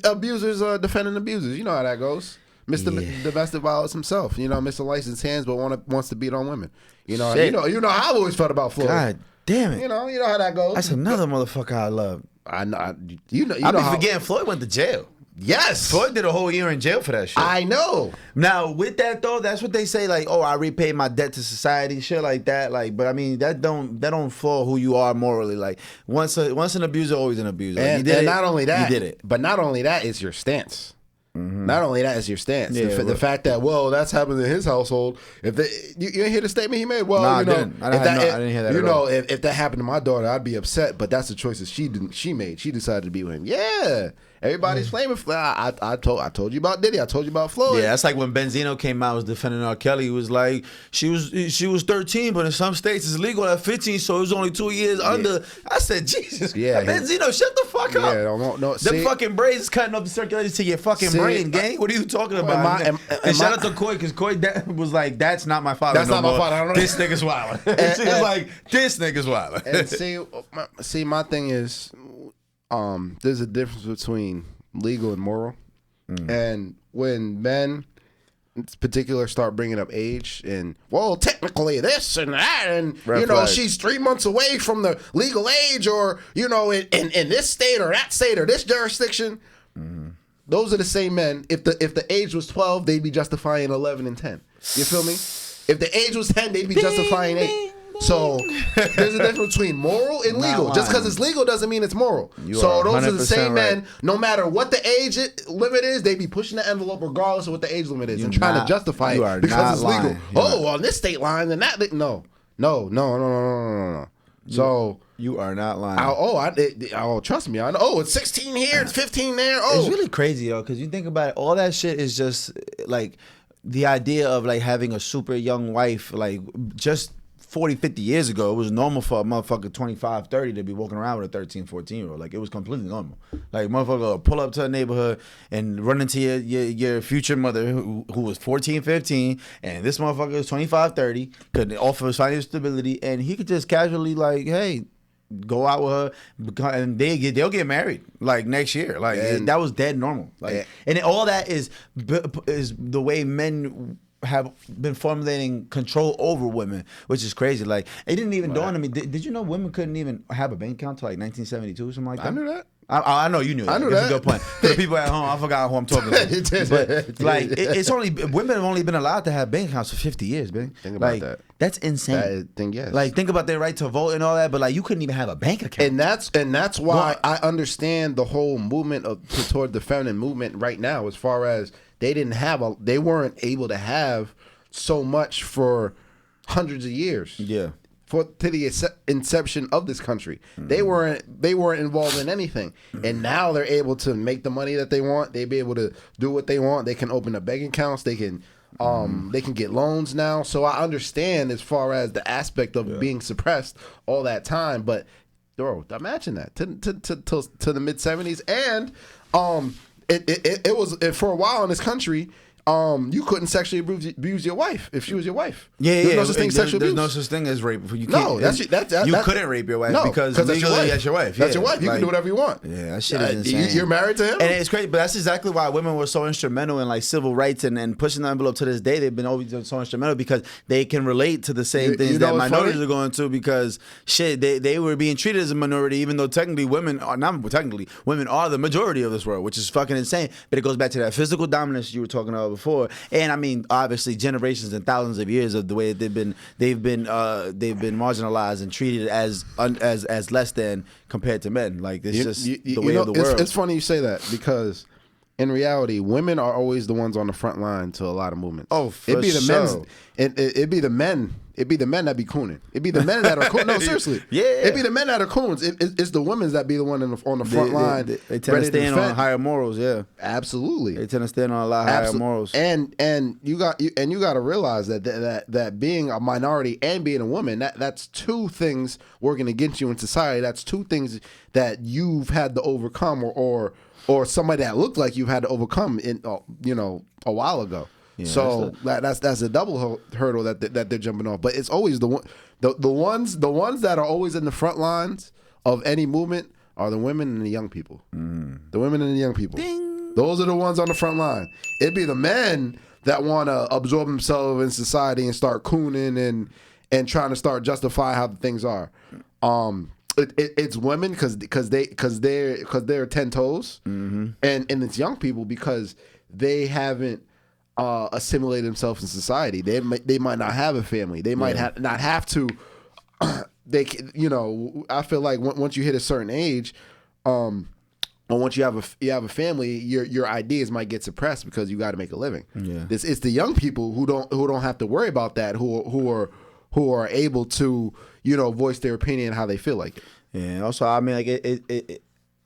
Abusers defending abusers. You know how that goes. Mr. Domestic Violence himself. Mr. Licensed Hands, but wants to beat on women. You know how I've always felt about Floyd. God damn it. You know how that goes. That's another motherfucker I love. I know. I be forgetting Floyd went to jail. Yes. Floyd did a whole year in jail for that shit. I know. Now, with that though, that's what they say, like, oh, I repaid my debt to society, shit like that. Like, but I mean, that don't fall who you are morally. Like, once an abuser, always an abuser. Like, and not only that, you did it. But not only that, it's your stance. Mm-hmm. Not only that, it's your stance. Yeah, the fact that, that's happened in his household. If you didn't hear the statement he made, I didn't hear that at all. If that happened to my daughter, I'd be upset. But that's the choices she made. She decided to be with him. Yeah. Everybody's flaming. I told you about Diddy. I told you about Floyd. Yeah, that's like when Benzino came out, was defending R. Kelly. He was like, she was 13, but in some states it's legal at 15, so it was only 2 years under. I said, Jesus. Yeah, Benzino, shut the fuck up. Yeah, no. Them fucking braids is cutting up the circulation to your fucking brain, gang. What are you talking about? And shout out to Coy, because Coy was like, that's not my father. That's not my father. I don't know. This nigga's wild. She was like, this nigga's wild. And see, my thing is, there's a difference between legal and moral. And when men in particular start bringing up age and, technically this and that, and she's 3 months away from the legal age, or in this state or that state or this jurisdiction, those are the same men. If the age was 12, they'd be justifying 11 and 10. You feel me? If the age was 10, they'd be justifying 8. So there's a difference between moral and legal. Just because it's legal doesn't mean it's moral. So those are the same men. No matter what the age limit is, they be pushing the envelope regardless of what the age limit is and trying to justify it because it's legal. On this state line and that. No. No. So you are not lying. Trust me. I know. Oh, it's 16 here. It's 15 there. Oh, it's really crazy, yo. Because you think about it, all that shit is just like the idea of like having a super young wife. Like just 40, 50 years ago, it was normal for a motherfucker 25, 30 to be walking around with a 13, 14-year-old. Like, it was completely normal. Like, motherfucker would pull up to a neighborhood and run into your future mother who was 14, 15, and this motherfucker was 25, 30, could offer financial stability, and he could just casually, like, hey, go out with her, and they'll get married like next year. Like, that was dead normal. Like, and all that is the way men have been formulating control over women, which is crazy. Like, it didn't even dawn on me. Did you know women couldn't even have a bank account till like 1972 or something like that? I knew that. I know you knew that. I knew that. That's a good point. For the people at home, I forgot who I'm talking to. But like, it's only women have only been allowed to have bank accounts for 50 years, man. Think about like, that. That's insane. Yes. Like, think about their right to vote and all that, but like, you couldn't even have a bank account. And that's why I understand the whole movement toward the feminine movement right now, as far as they weren't able to have so much for hundreds of years. Yeah. To the inception of this country, they weren't involved in anything, and now they're able to make the money that they want. They be able to do what they want. They can open up bank accounts. They can get loans now. So I understand as far as the aspect of being suppressed all that time. But bro, imagine that to the mid 70s, and it was for a while in this country. You couldn't sexually abuse your wife if she was your wife. There's no such thing as sexual abuse. There's no such thing as rape. You can't, you couldn't rape your wife because legally that's your wife. That's your wife. You can do whatever you want. Yeah, that shit is insane. You're married to him, and it's crazy. But that's exactly why women were so instrumental in like civil rights and pushing the envelope to this day. They've been always so instrumental because they can relate to the same things that minorities are going to. Because shit, they were being treated as a minority, even though technically women are the majority of this world, which is fucking insane. But it goes back to that physical dominance you were talking about before, and I mean, obviously, generations and thousands of years of the way they've been marginalized and treated as less than compared to men. Like, it's just the way of the world. It's funny you say that because in reality, women are always the ones on the front line to a lot of movements. Oh, for sure. It'd be the men that be cooning. It'd be the men that are cooning. No, seriously. Yeah. It'd be the men that are coons. It's the women that be the one on the front line. They tend to stand on higher morals. Yeah. Absolutely. They tend to stand on a lot higher morals. And you got to realize that being a minority and being a woman, that's two things working against you in society. That's two things that you've had to overcome, or somebody that looked like you had to overcome in a while ago. Yeah, so that's a double hurdle that they're jumping off. But it's always the ones that are always in the front lines of any movement are the women and the young people. The women and the young people. Ding. Those are the ones on the front line. It'd be the men that want to absorb themselves in society and start cooning and trying to start justify how the things are. It's women because they're 10 toes, and it's young people because they haven't assimilate themselves in society. They might not have a family. They might not have to. I feel like once you hit a certain age, or once you have a family, your ideas might get suppressed because you got to make a living. Yeah, it's the young people who don't have to worry about that, who are able to voice their opinion how they feel like it. Yeah. Also, I mean, like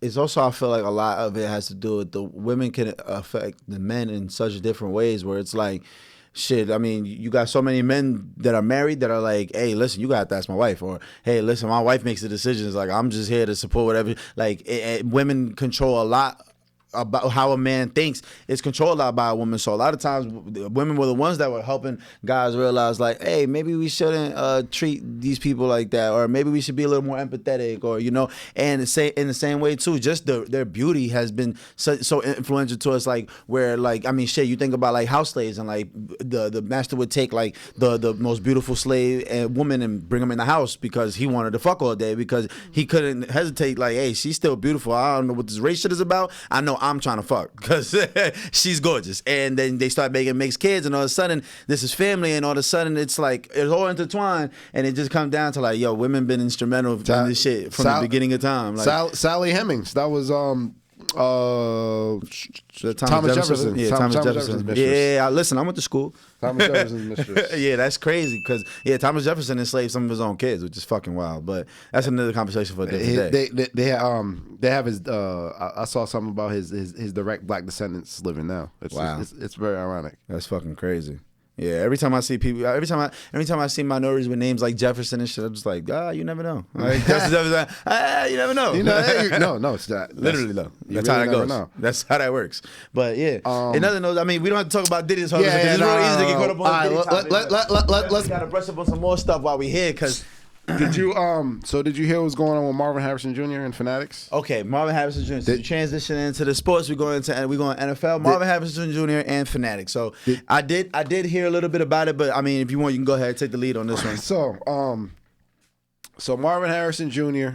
it's also, I feel like a lot of it has to do with the women can affect the men in such different ways where it's like, shit, I mean, you got so many men that are married that are like, hey, listen, you got to ask my wife. Or, hey, listen, my wife makes the decisions. Like, I'm just here to support whatever. Like, women control a lot about how a man thinks. It's controlled a lot by a woman. So a lot of times women were the ones that were helping guys realize, like, hey, maybe we shouldn't treat these people like that, or maybe we should be a little more empathetic, or and say in the same way too, just their beauty has been so influential to us, like where, like, I mean, shit, you think about like house slaves, and like the master would take like the most beautiful slave and woman and bring them in the house because he wanted to fuck all day, because he couldn't hesitate, like, hey, she's still beautiful. I don't know what this race shit is about. I know I'm trying to fuck because she's gorgeous. And then they start making mixed kids, and all of a sudden this is family, and all of a sudden it's like it's all intertwined, and it just comes down to like, yo, women been instrumental in this shit from the beginning of time. Like, Sally Hemings, that was Thomas Jefferson. Yeah, Thomas Jefferson's mistress. Yeah, listen, I went to school. Thomas Jefferson's mistress. Yeah, that's crazy because Thomas Jefferson enslaved some of his own kids, which is fucking wild. But that's another conversation for a different day. They have his. I saw something about his direct black descendants living now. It's very ironic. That's fucking crazy. Yeah, every time I see people, every time I see minorities with names like Jefferson and shit, I'm just like, you never know. Like, you never know. No, it's not. Literally though. That's really how that goes. Know. That's how that works. But yeah, another note. I mean, we don't have to talk about Diddy's because it's real easy to get caught up on the Diddy. Let's gotta brush up on some more stuff while we're here because. Did you hear what's going on with Marvin Harrison Jr. and Fanatics? Okay, Marvin Harrison Jr. So you transition into the sports. We're going NFL. Marvin Harrison Jr. and Fanatics. So I did hear a little bit about it, but I mean, if you want, you can go ahead and take the lead on this one. So Marvin Harrison Jr.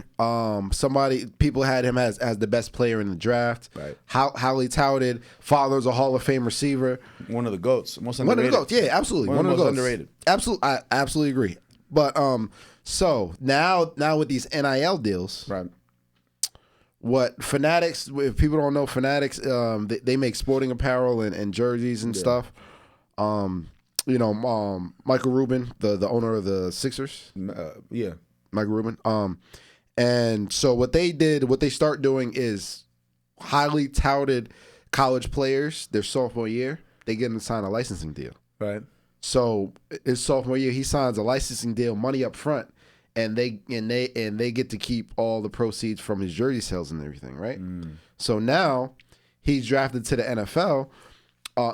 People had him as the best player in the draft. Right. Highly touted. Father's a Hall of Fame receiver. One of the GOATs. Most underrated. One of the GOATs. Yeah, absolutely. One of the most underrated. Absolutely, I absolutely agree. But so now with these NIL deals, right? What Fanatics? If people don't know Fanatics, they make sporting apparel and jerseys and stuff. Michael Rubin, the owner of the Sixers. Michael Rubin. And so what they start doing is highly touted college players. Their sophomore year, they get them to sign a licensing deal. Right. So his sophomore year, he signs a licensing deal, money up front, and they get to keep all the proceeds from his jersey sales and everything, right? So now he's drafted to the NFL.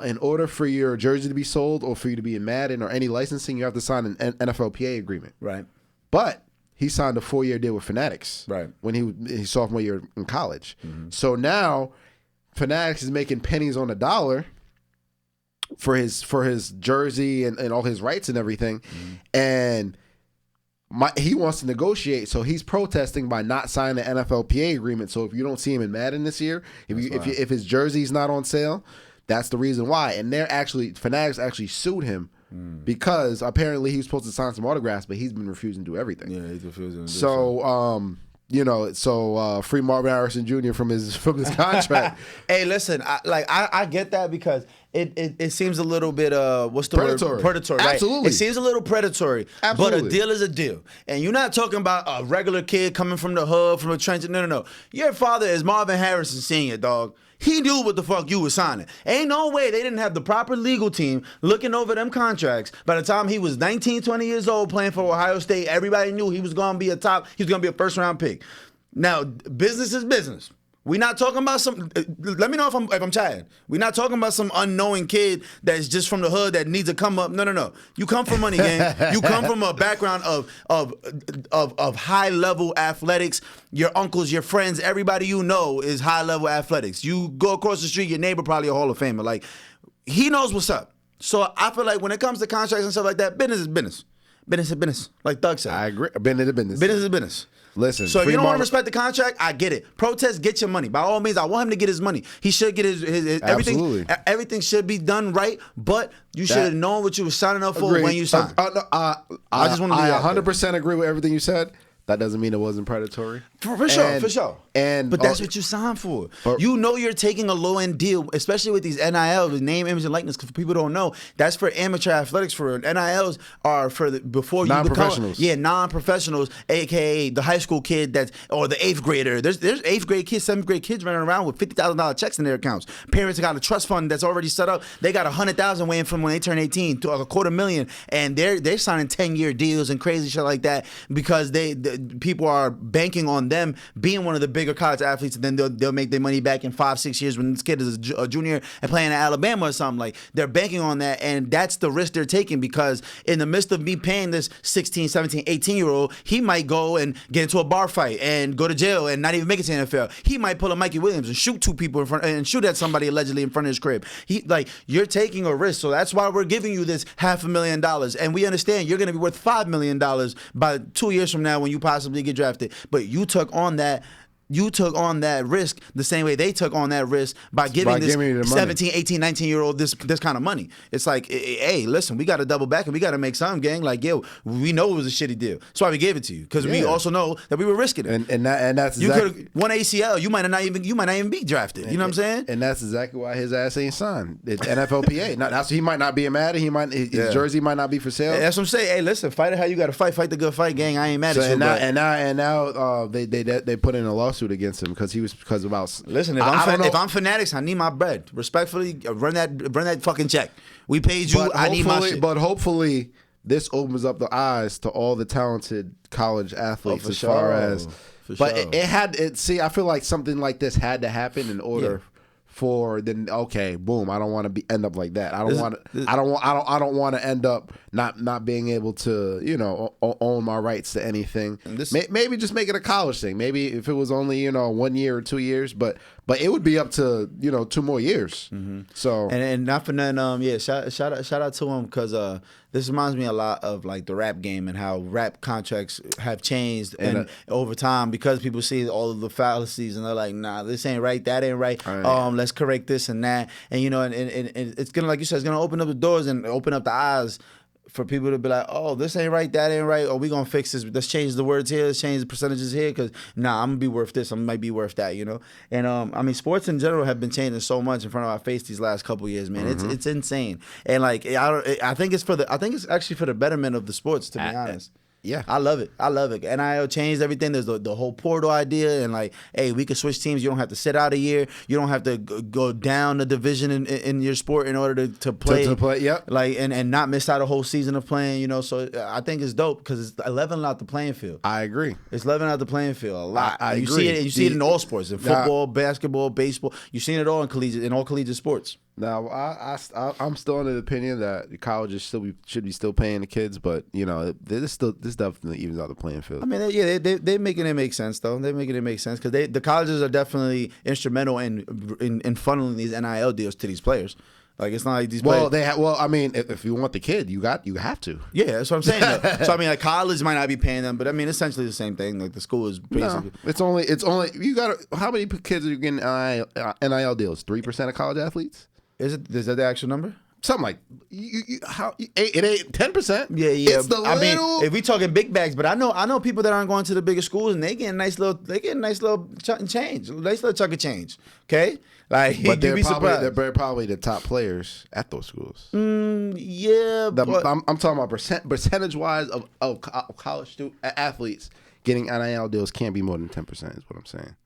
In order for your jersey to be sold or for you to be in Madden or any licensing, you have to sign an NFLPA agreement. Right. But he signed a 4-year deal with Fanatics. Right. When his sophomore year in college. So now Fanatics is making pennies on the dollar for his jersey and all his rights and everything, and he wants to negotiate, so he's protesting by not signing the NFLPA agreement. So if you don't see him in Madden this year, if his jersey's not on sale, that's the reason why. And Fanatics actually sued him because apparently he was supposed to sign some autographs, but he's been refusing to do everything. Yeah, he's refusing to do so. Free Marvin Harrison Jr. from his contract. Hey, listen, I get that because it seems a little bit what's the predatory. Word? Predatory, right? Absolutely. It seems a little predatory. Absolutely. But a deal is a deal. And you're not talking about a regular kid coming from the hood, from the trenches. No. Your father is Marvin Harrison Sr., dog. He knew what the fuck you was signing. Ain't no way they didn't have the proper legal team looking over them contracts. By the time he was 19, 20 years old playing for Ohio State, everybody knew he was going to be he was going to be a first-round pick. Now, business is business. We're not talking about some. Let me know if I'm chatting. We're not talking about some unknowing kid that's just from the hood that needs to come up. No. You come from money, gang. You come from a background of high level athletics. Your uncles, your friends, everybody you know is high level athletics. You go across the street, your neighbor probably a Hall of Famer. Like, he knows what's up. So I feel like when it comes to contracts and stuff like that, business is business. Business is business, like Doug said. I agree. Business is business. Business is business. Listen. So if you don't want to respect the contract, I get it. Protest, get your money. By all means, I want him to get his money. He should get his everything. Absolutely. Everything should be done right, but you should have known what you were signing up for when you signed. I just want to be 100% agree with everything you said. That doesn't mean it wasn't predatory. For sure. But that's what you signed for. You know you're taking a low-end deal, especially with these NIL, with name, image, and likeness, because people don't know, that's for amateur athletics. For NILs are for before you non-professionals. Non-professionals, a.k.a. the high school kid or the 8th grader. There's 8th grade kids, 7th grade kids running around with $50,000 checks in their accounts. Parents got a trust fund that's already set up. They got $100,000 waiting from when they turn 18 to $250,000, and they're signing 10-year deals and crazy shit like that because people are banking on them being one of the bigger college athletes, and then they'll make their money back in 5-6 years when this kid is a junior and playing at Alabama or something. Like, they're banking on that, and that's the risk they're taking, because in the midst of me paying this 16, 17, 18-year-old, he might go and get into a bar fight and go to jail and not even make it to the NFL. He might pull a Mikey Williams and shoot 2 people in front and shoot at somebody allegedly in front of his crib. You're taking a risk, so that's why we're giving you this $500,000, and we understand you're going to be worth $5 million by 2 years from now when you possibly get drafted. But you took on that you took on that risk the same way they took on that risk by giving this 17, 18, 19-year-old this kind of money. It's like, hey, listen, we got to double back and we got to make something, gang. Like, yo, we know it was a shitty deal. That's why we gave it to you, because we also know that we were risking it. And that's you could have won ACL. You might not even be drafted. You know what I'm saying? And that's exactly why his ass ain't signed. It's NFLPA. Now, he might not be mad. His jersey might not be for sale. That's what I'm saying. Hey, listen, fight it how you got to fight. Fight the good fight, gang. I ain't mad at you. And now they put in a lawsuit against him because about. Listen, if I'm Fanatics, I need my bread. Respectfully, run that fucking check. We paid you. I need my shit. But hopefully, this opens up the eyes to all the talented college athletes far as. But it had. See, I feel like something like this had to happen in order. Yeah. For then, okay, boom. I don't want to end up like that. I don't want to end up not being able to own my rights to anything. Maybe just make it a college thing. Maybe if it was only 1 year or 2 years, but it would be up to 2 more years. Mm-hmm. So and not for nothing. Shout out to him, because this reminds me a lot of like the rap game and how rap contracts have changed and over time, because people see all of the fallacies and they're like, nah, this ain't right, that ain't right. Let's correct this and that, and and it's gonna, like you said, it's gonna open up the doors and open up the eyes for people to be like, oh, this ain't right, that ain't right. Oh, we gonna fix this. Let's change the words here. Let's change the percentages here, because I'm gonna be worth this. I might be worth that. And I mean, sports in general have been changing so much in front of our face these last couple of years, man. Mm-hmm. It's insane. And like I think it's actually for the betterment of the sports, to be honest. Yeah, I love it. NIL changed everything. There's the whole portal idea, and like, hey, we can switch teams. You don't have to sit out a year. You don't have to go down the division in your sport in order to play. To play, yep. Like and not miss out a whole season of playing. So I think it's dope because it's leveling out the playing field. I agree. It's leveling out the playing field a lot. I agree. You see it in all sports, in football, basketball, baseball. You've seen it all in all collegiate sports. Now, I'm still in the opinion that the colleges should be still paying the kids, but this definitely evens out the playing field. I mean, they're making it make sense though. They're making it make sense because the colleges are definitely instrumental in funneling these NIL deals to these players. Like, it's not like these players. I mean, if you want the kid, you have to. Yeah, that's what I'm saying. So I mean, like, college might not be paying them, but I mean, essentially the same thing. Like, the school is basically. No, it's only you got. How many kids are you getting NIL deals? 3% of college athletes. Is that the actual number? Something like it ain't 10%. Yeah. It's the I mean, if we talking big bags, but I know people that aren't going to the bigger schools and they get a nice little change, nice little chunk of change. Okay, like, but they're probably the top players at those schools. Yeah, I'm talking about percentage wise of college athletes getting NIL deals can't be more than 10%. Is what I'm saying.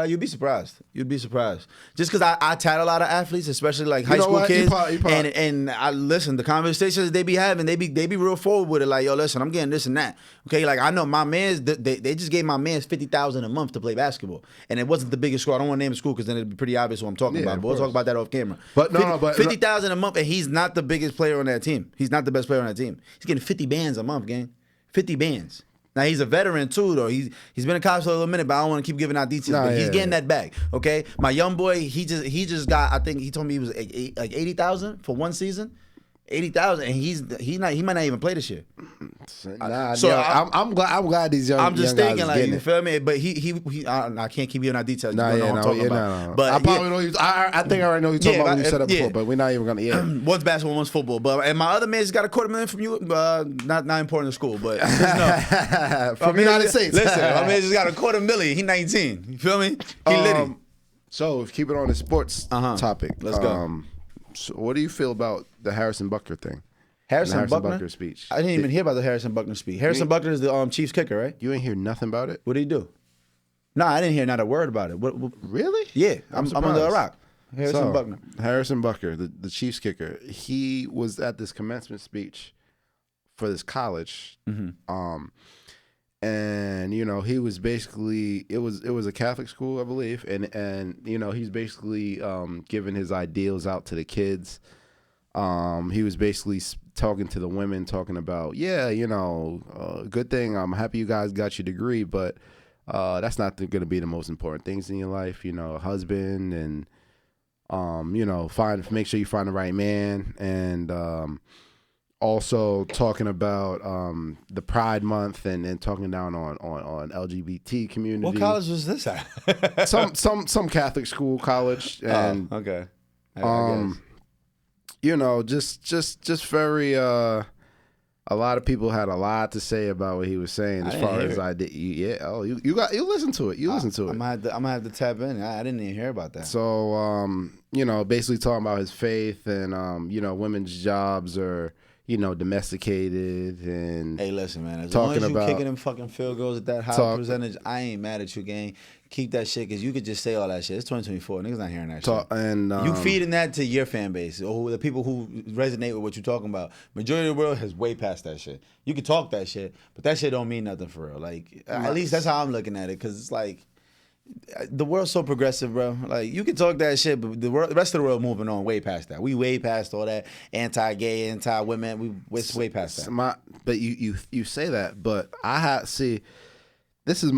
You'd be surprised. Just because I tat a lot of athletes, especially like high school kids, and I listen. The conversations they be having, they be real forward with it. Like, yo, listen, I'm getting this and that. Okay, like I know my man's. They just gave my man's $50,000 a month to play basketball, and it wasn't the biggest school. I don't want to name the school because then it'd be pretty obvious what I'm talking about. But we'll talk about that off camera. But $50,000 a month, and he's not the biggest player on that team. He's not the best player on that team. He's getting 50 bands a month, gang. 50 bands. Now, he's a veteran, too, though. He's been in college for a little minute, but I don't want to keep giving out details. But he's getting that bag, okay? My young boy, he just got, I think he told me he was like 80,000 for one season. 80,000, and he might not even play this year. I'm glad these young. I'm just young thinking, guys like, you feel me? But I can't keep giving out details. But I probably know you. I think I already know you talking about when you said it before, but we're not even gonna. Yeah, one's basketball, one's football. And my other man's got $250,000 from you. Not important in school, but from the United States. Listen, my man just got $250,000. He 19. You feel me? He litty. So keep it on the sports topic. Let's go. So what do you feel about the Harrison Butker thing? Harrison Butker speech. I didn't even hear about the Harrison Butker speech. Harrison Butker is the Chiefs kicker, right? You ain't hear nothing about it? What did he do? No, I didn't hear not a word about it. What really? Yeah, I'm under a rock. Harrison Butker, the Chiefs kicker, he was at this commencement speech for this college. Mm-hmm. And he was basically it was a Catholic school, I believe, and he's basically giving his ideals out to the kids. He was basically talking to the women, talking about good thing. I'm happy you guys got your degree, but that's not going to be the most important things in your life. A husband and make sure you find the right man and also talking about the Pride Month and talking down on LGBT community. What college was this at? some Catholic school college. And okay. I guess. You know, just very a lot of people had a lot to say about what he was saying as far as I did. You listen to it. Listen to it. I'm gonna have to tap in. I didn't even hear about that. So you know, basically talking about his faith and you know, women's jobs are, you know, domesticated and hey, listen, man. As long as you kicking them fucking field goals at that high percentage, I ain't mad at you, gang. Keep that shit, because you could just say all that shit. It's 2024. Niggas not hearing that shit. And you feeding that to your fan base or the people who resonate with what you're talking about. Majority of the world has way past that shit. You can talk that shit, but that shit don't mean nothing for real. Like, at least that's how I'm looking at it, because it's like, the world's so progressive, bro. Like, you can talk that shit, but the rest of the world moving on way past that. We way past all that anti-gay, anti-women. We're way past that. But you say that, but this is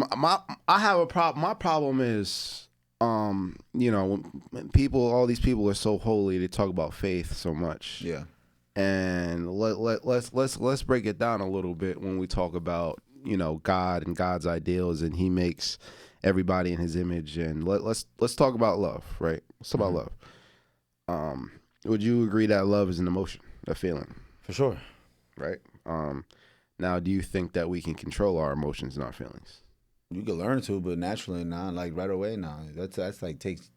I have a problem. My problem is, you know, when all these people are so holy, they talk about faith so much. Yeah. And let's break it down a little bit when we talk about, you know, God and God's ideals, and He makes everybody in His image. And let's talk about love, right? Let's talk about love. Would you agree that love is an emotion, a feeling? For sure. Right. Now, do you think that we can control our emotions and our feelings? You can learn to, but naturally, nah. Like right away, nah. That's like takes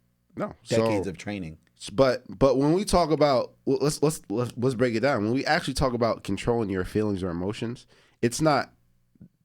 decades of training. But when we talk about, let's break it down. When we actually talk about controlling your feelings or emotions, it's not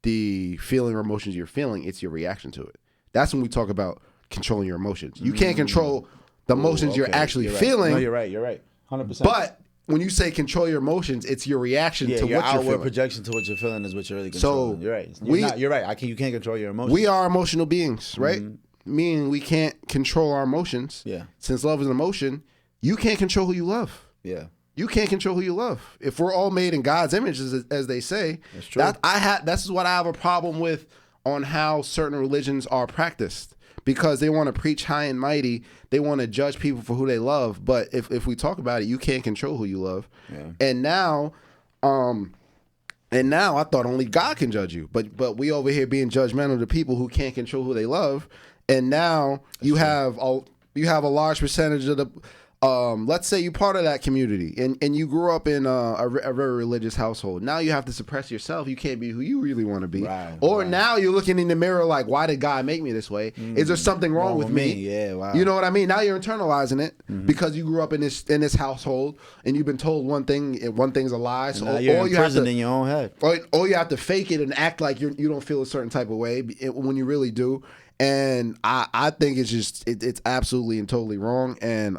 the feeling or emotions you're feeling; it's your reaction to it. That's when we talk about controlling your emotions. You can't control the emotions you're actually feeling. No, you're right. 100%. But when you say control your emotions, it's your reaction to what you're feeling. Outward projection to what you're feeling is what you're really controlling. So you're right. You're right. You can't control your emotions. We are emotional beings, right? Meaning we can't control our emotions. Yeah. Since love is an emotion, you can't control who you love. Yeah. You can't control who you love. If we're all made in God's image, as they say, that's true. This is what I have a problem with on how certain religions are practiced. Because they want to preach high and mighty, they want to judge people for who they love. But if we talk about it, you can't control who you love. Yeah. And now I thought only God can judge you. But we over here being judgmental to people who can't control who they love. And now you have a large percentage of the let's say you're part of that community and you grew up in a very religious household. Now you have to suppress yourself. You can't be who you really want to be. Right, now you're looking in the mirror like, why did God make me this way? Is there something wrong with me? Yeah, wow. You know what I mean? Now you're internalizing it because you grew up in this household and you've been told one thing and one thing's a lie. So now you're imprisoned in your own head. Or you have to fake it and act like you don't feel a certain type of way when you really do. And I think it's absolutely and totally wrong. And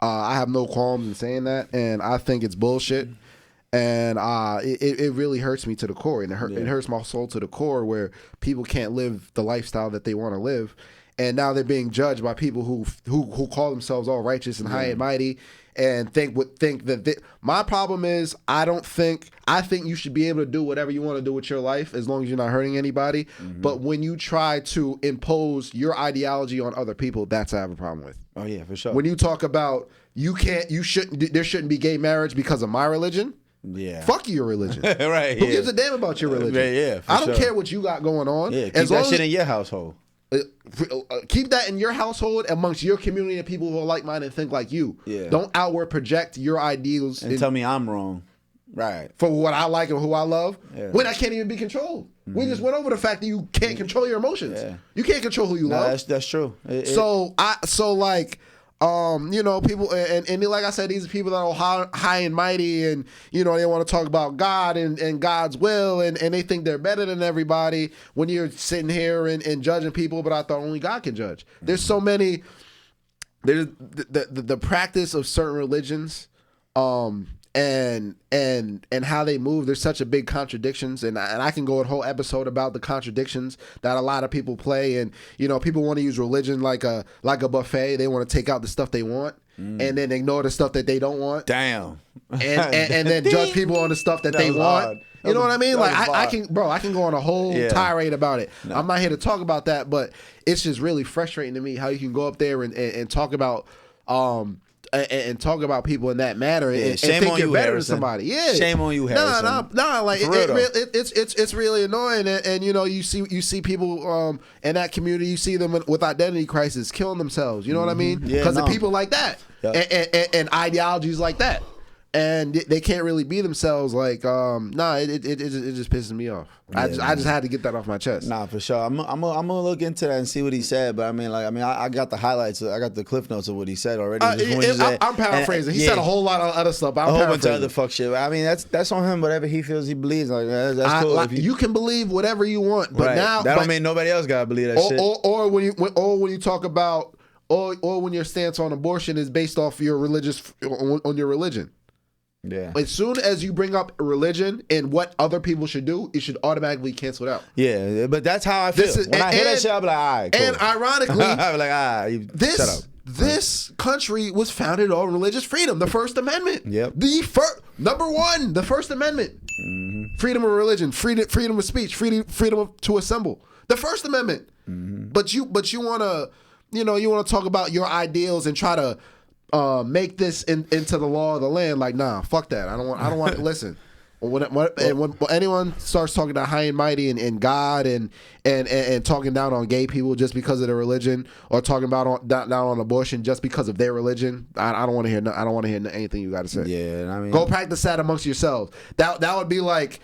I have no qualms in saying that, and I think it's bullshit. And it really hurts me to the core, and it hurts my soul to the core, where people can't live the lifestyle that they want to live, and now they're being judged by people who call themselves all righteous and high and mighty, and think that my problem is I think you should be able to do whatever you want to do with your life as long as you're not hurting anybody. But when you try to impose your ideology on other people, that's what I have a problem with. Oh yeah, for sure. When you talk about there shouldn't be gay marriage because of my religion. Yeah. Fuck your religion. Right. Who gives a damn about your religion? Yeah. I don't care what you got going on. Yeah. Keep that shit in your household. Keep that in your household amongst your community of people who are like-minded and think like you. Yeah. Don't outward project your ideals and tell me I'm wrong. Right. For what I like and who I love. Yeah. When I can't even be controlled. We just went over the fact that you can't control your emotions. Yeah. You can't control who you love. That's true. You know, people and like I said, these are people that are high and mighty, and you know, they want to talk about God and God's will, and they think they're better than everybody when you're sitting here and judging people. But I thought only God can judge. There's so many. There's the practice of certain religions, and how they move. There's such a big contradictions, and I can go a whole episode about the contradictions that a lot of people play. And you know, people want to use religion like a buffet. They want to take out the stuff they want and then ignore the stuff that they don't want. Damn. And then judge people on the stuff that they want. Hard. You know what I mean? Like I can go on a whole tirade about it. No. I'm not here to talk about that, but it's just really frustrating to me how you can go up there and talk about and talk about people in that manner and shame think on you're you, better Harrison. than somebody. Yeah, shame on you, Harrison. Nah. Like For real, it's really annoying, and you know you see people in that community. You see them with identity crisis killing themselves. You know what I mean? Because of people like that and ideologies like that. And they can't really be themselves. Like, it just pisses me off. I just had to get that off my chest. Nah, for sure. I'm gonna look into that and see what he said. But I got the highlights. I got the cliff notes of what he said already. I'm paraphrasing. He said a whole lot of other stuff. But I'm a whole bunch paraphrasing. of other fuck shit. I mean, that's on him. Whatever he feels he believes. Like that's cool. You can believe whatever you want, but now that don't mean nobody else gotta believe that shit. Or when you talk about or when your stance on abortion is based off your on your religion. Yeah. As soon as you bring up religion and what other people should do, it should automatically cancel it out. Yeah, but that's how I feel. When I hear that shit, I'll be like, all right, cool. And ironically, I'll be like, all right, shut up. This country was founded on religious freedom, the First Amendment. Yep. Number one, the First Amendment. Mm-hmm. Freedom of religion, freedom of speech, freedom to assemble. The First Amendment. Mm-hmm. But you want to talk about your ideals and try to make this into the law of the land. Like, nah, fuck that. I don't want to listen. When anyone starts talking about high and mighty and God and talking down on gay people just because of their religion, or talking about down on abortion just because of their religion, I don't want to hear. I don't want to hear anything you got to say. Yeah, I mean, go practice that amongst yourselves. That would be like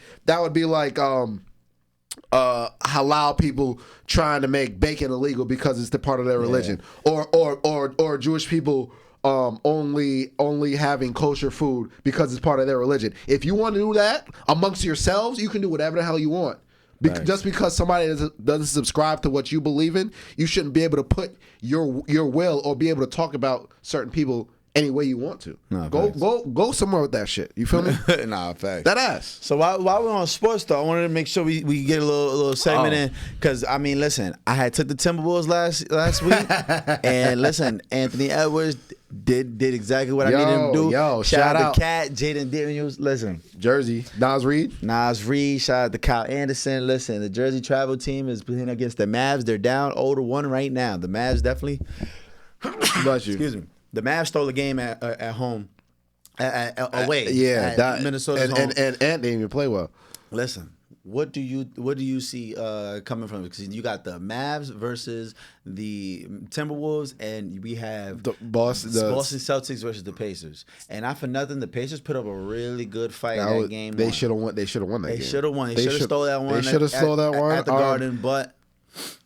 halal people trying to make bacon illegal because it's the part of their religion, or Jewish people only having kosher food because it's part of their religion. If you want to do that amongst yourselves, you can do whatever the hell you want. Just because somebody doesn't subscribe to what you believe in, you shouldn't be able to put your will or be able to talk about certain people any way you want to. Nah, go somewhere with that shit. You feel me? Nah, facts. That ass. So while we're on sports though, I wanted to make sure we get a little segment in, because I mean, listen, I had took the Timberwolves last week, and listen, Anthony Edwards did exactly what I needed him to do. Shout out to Cat, Jaden Daniels. Listen, Jersey, Nas Reed. Shout out to Kyle Anderson. Listen, the Jersey travel team is playing against the Mavs. They're down 0-1 right now. The Mavs definitely. Bless you. Excuse me. The Mavs stole the game at home, away. Minnesota's home. And Ant didn't even play well. Listen, what do you see coming from it? Because you got the Mavs versus the Timberwolves, and we have the Boston Celtics versus the Pacers. And not for nothing, the Pacers put up a really good fight in that game. They should have won. They should have won that game. They should have won. They should have stole that one. They should have stole that one at the Garden. But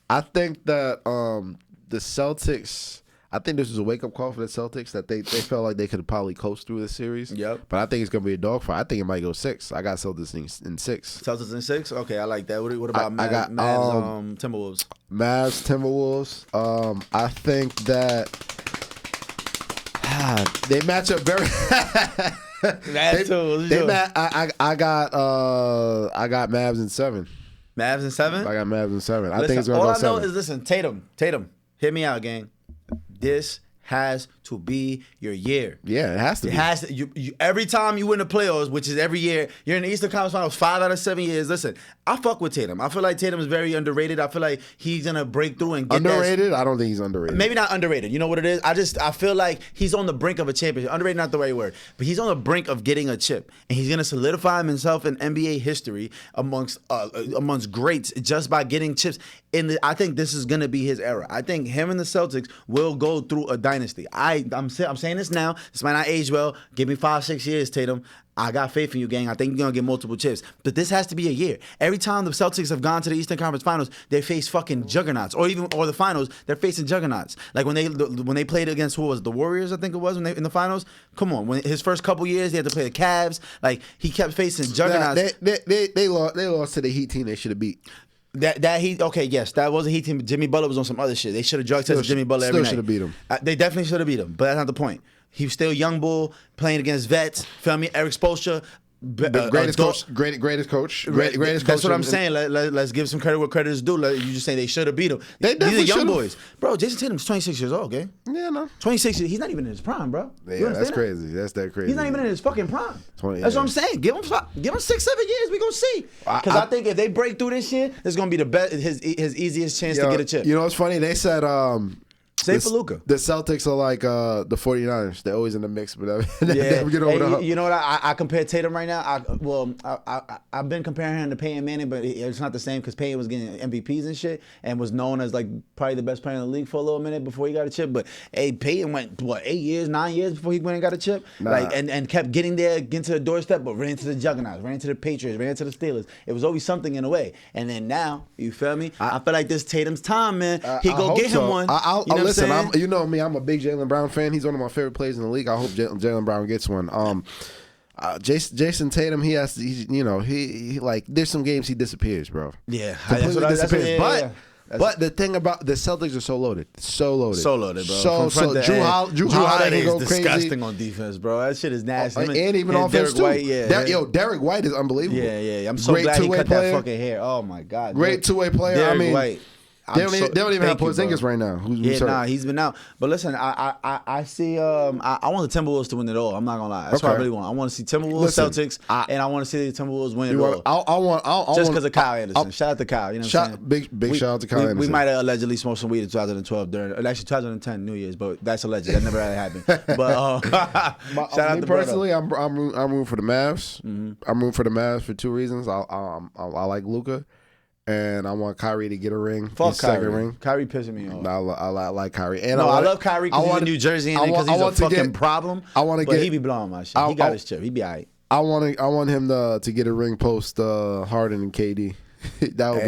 I think that the Celtics. I think this was a wake-up call for the Celtics, that they felt like they could probably coast through this series. Yep. But I think it's going to be a dogfight. I think it might go 6. I got Celtics in 6. Celtics in 6? Okay, I like that. What about Mavs, Timberwolves? Mavs, Timberwolves. I think that they match up very... I got Mavs in 7. Mavs in 7? I got Mavs in 7. I think it's going to go 7. All I know is, listen, Tatum, hit me out, gang. This has to be your year. Yeah, it has to be. It has to. You, every time you win the playoffs, which is every year, you're in the Eastern Conference Finals 5 out of 7 years. Listen, I fuck with Tatum. I feel like Tatum is very underrated. I feel like he's gonna break through and get underrated. I don't think he's underrated. Maybe not underrated. You know what it is? I feel like he's on the brink of a championship. Underrated, not the right word, but he's on the brink of getting a chip, and he's gonna solidify himself in NBA history amongst greats just by getting chips. I think this is gonna be his era. I think him and the Celtics will go through a dynasty. I'm saying this now. This might not age well. Give me 5-6 years, Tatum. I got faith in you, gang. I think you're going to get multiple chips. But this has to be a year. Every time the Celtics have gone to the Eastern Conference Finals, they face fucking juggernauts. Or the finals, they're facing juggernauts. Like when they played against, who was it, the Warriors, I think it was, in the finals? Come on. When his first couple years, they had to play the Cavs. Like, he kept facing juggernauts. They lost to the Heat team they should have beat. That Heat, okay, yes, that was a Heat team. Jimmy Butler was on some other shit. They should have drug tested Jimmy Butler every night. Still should have beat him. They definitely should have beat him, but that's not the point. He was still young bull, playing against vets. Feel me? Eric Spoelstra. Greatest coach. That's what I'm saying. Let's give some credit where credit is due. You just saying they should have beat him. These are young boys, bro. Jason Tatum's 26 years old, okay? Yeah, no. 26 years. He's not even in his prime, bro. Yeah, that's crazy. That's that crazy. He's not even in his fucking prime. That's what I'm saying. Give him 6-7 years. We gonna see. Because I think if they break through this year, it's gonna be the best. His easiest chance to get a chip. You know what's funny? They said Same for Luka. The Celtics are like the 49ers. They're always in the mix, but they Yeah. never get over the hump. You know what? I compare Tatum right now. I've been comparing him to Peyton Manning, but it's not the same because Peyton was getting MVPs and shit and was known as like probably the best player in the league for a little minute before he got a chip. But Peyton went 8 years, 9 years before he went and got a chip, like and kept getting there, getting to the doorstep, but ran to the juggernauts, ran to the Patriots, ran to the Steelers. It was always something in a way. And then now, you feel me? I feel like this Tatum's time, man. He go get him one. Listen, you know me. I'm a big Jaylen Brown fan. He's one of my favorite players in the league. I hope Jaylen Brown gets one. Jason Tatum, he like there's some games he disappears, bro. Yeah, completely disappears. But the thing about the Celtics are so loaded, bro. So Drew Holiday is go disgusting crazy on defense, bro. That shit is nasty. And even offense too. Derek White is unbelievable. Yeah. I'm so glad he cut that fucking hair. Oh my god. Great two-way player. Derek White. They don't even have Porzingis right now. He's been out. But listen, I see. I want the Timberwolves to win it all. I'm not gonna lie. That's what I really want. I want to see Timberwolves, Celtics, and I want to see the Timberwolves win it all. I want just because of Kyle Anderson. Shout out to Kyle. You know what I'm saying? Big shout out to Kyle Anderson. We might have allegedly smoked some weed in 2012 actually 2010 New Year's, but that's alleged. That never really happened. But shout out to personally, I'm rooting for the Mavs. Mm-hmm. I'm rooting for the Mavs for two reasons. I like Luka. And I want Kyrie to get a ring. Fuck second ring. Kyrie pissing me off. I like Kyrie. And I love Kyrie because he's in New Jersey and because he's a fucking problem. But he be blowing my shit. He got his chip. He be all right. I want him to get a ring post Harden and KD. That would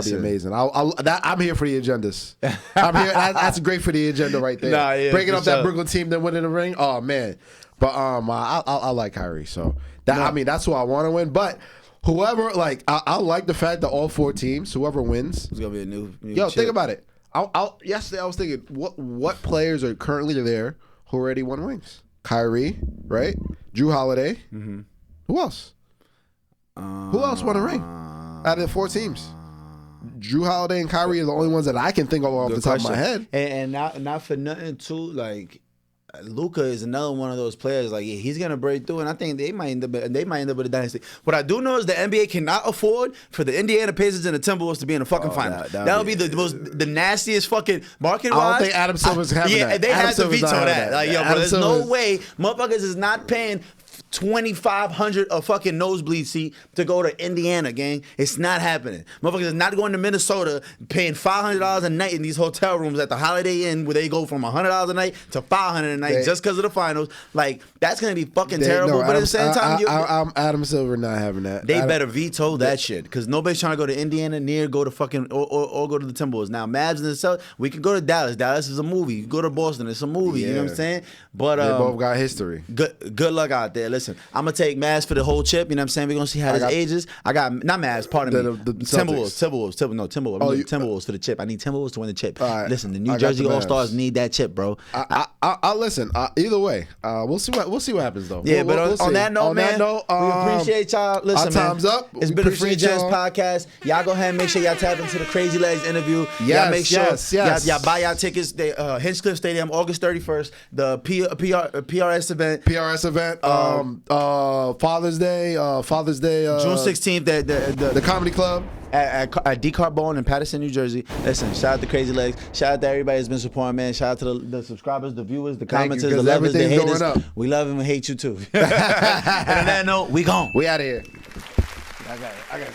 be amazing. I'm here for the agendas. I'm here. That's great for the agenda right there. Breaking up that Brooklyn team that winning the ring. Oh man. But I like Kyrie. So that's who I want to win. But whoever, I like the fact that all four teams, whoever wins, it's gonna be a new chip. Think about it. Yesterday I was thinking, what players are currently there who already won rings? Kyrie, right? Drew Holiday. Mm-hmm. Who else? Who else won a ring out of the four teams? Drew Holiday and Kyrie are the only ones that I can think of off the top of my head. And not for nothing too, like. Luka is another one of those players. Like he's gonna break through, and I think they might end up with a dynasty. What I do know is the NBA cannot afford for the Indiana Pacers and the Timberwolves to be in the fucking finals. That would be the nastiest fucking market wise. I don't think Adam Silver's having that. They have to veto that. Like bro, there's no way motherfuckers is not paying $2,500 a fucking nosebleed seat to go to Indiana, gang. It's not happening. Motherfuckers is not going to Minnesota paying $500 a night in these hotel rooms at the Holiday Inn where they go from $100 a night to $500 a night just because of the finals. Like, that's going to be fucking terrible. But at the same time, I'm Adam Silver not having that. They better veto that shit because nobody's trying to go to Indiana go to fucking or go to the Timberwolves. Now, Mavs and the Celtics, we can go to Dallas. Dallas is a movie. You go to Boston, it's a movie. You know what I'm saying? But they both got history. Good luck out there. Listen, I'm gonna take Mavs for the whole chip. You know what I'm saying? We're gonna see how this ages. I got not Mavs, pardon me. Timberwolves for the chip. I need Timberwolves to win the chip. Right. Listen, the New Jersey All Stars need that chip, bro. I listen. Either way, we'll see what happens though. Yeah, but on that note, man, we appreciate y'all. Listen, our time's up. It's been a Free Jazz podcast. Y'all go ahead and make sure y'all tap into the Crazy Legs interview. Y'all make sure y'all buy y'all tickets. Hinchcliffe Stadium, August 31st. The PRS event. Father's Day, June 16th, the Comedy Club at D Carbone in Patterson, New Jersey. Listen, shout out to Crazy Legs. Shout out to everybody that's been supporting, man. Shout out to the subscribers, the viewers, the commenters, the lovers, the haters. We love and we hate you too. And on that note, we gone. We out of here. I got it.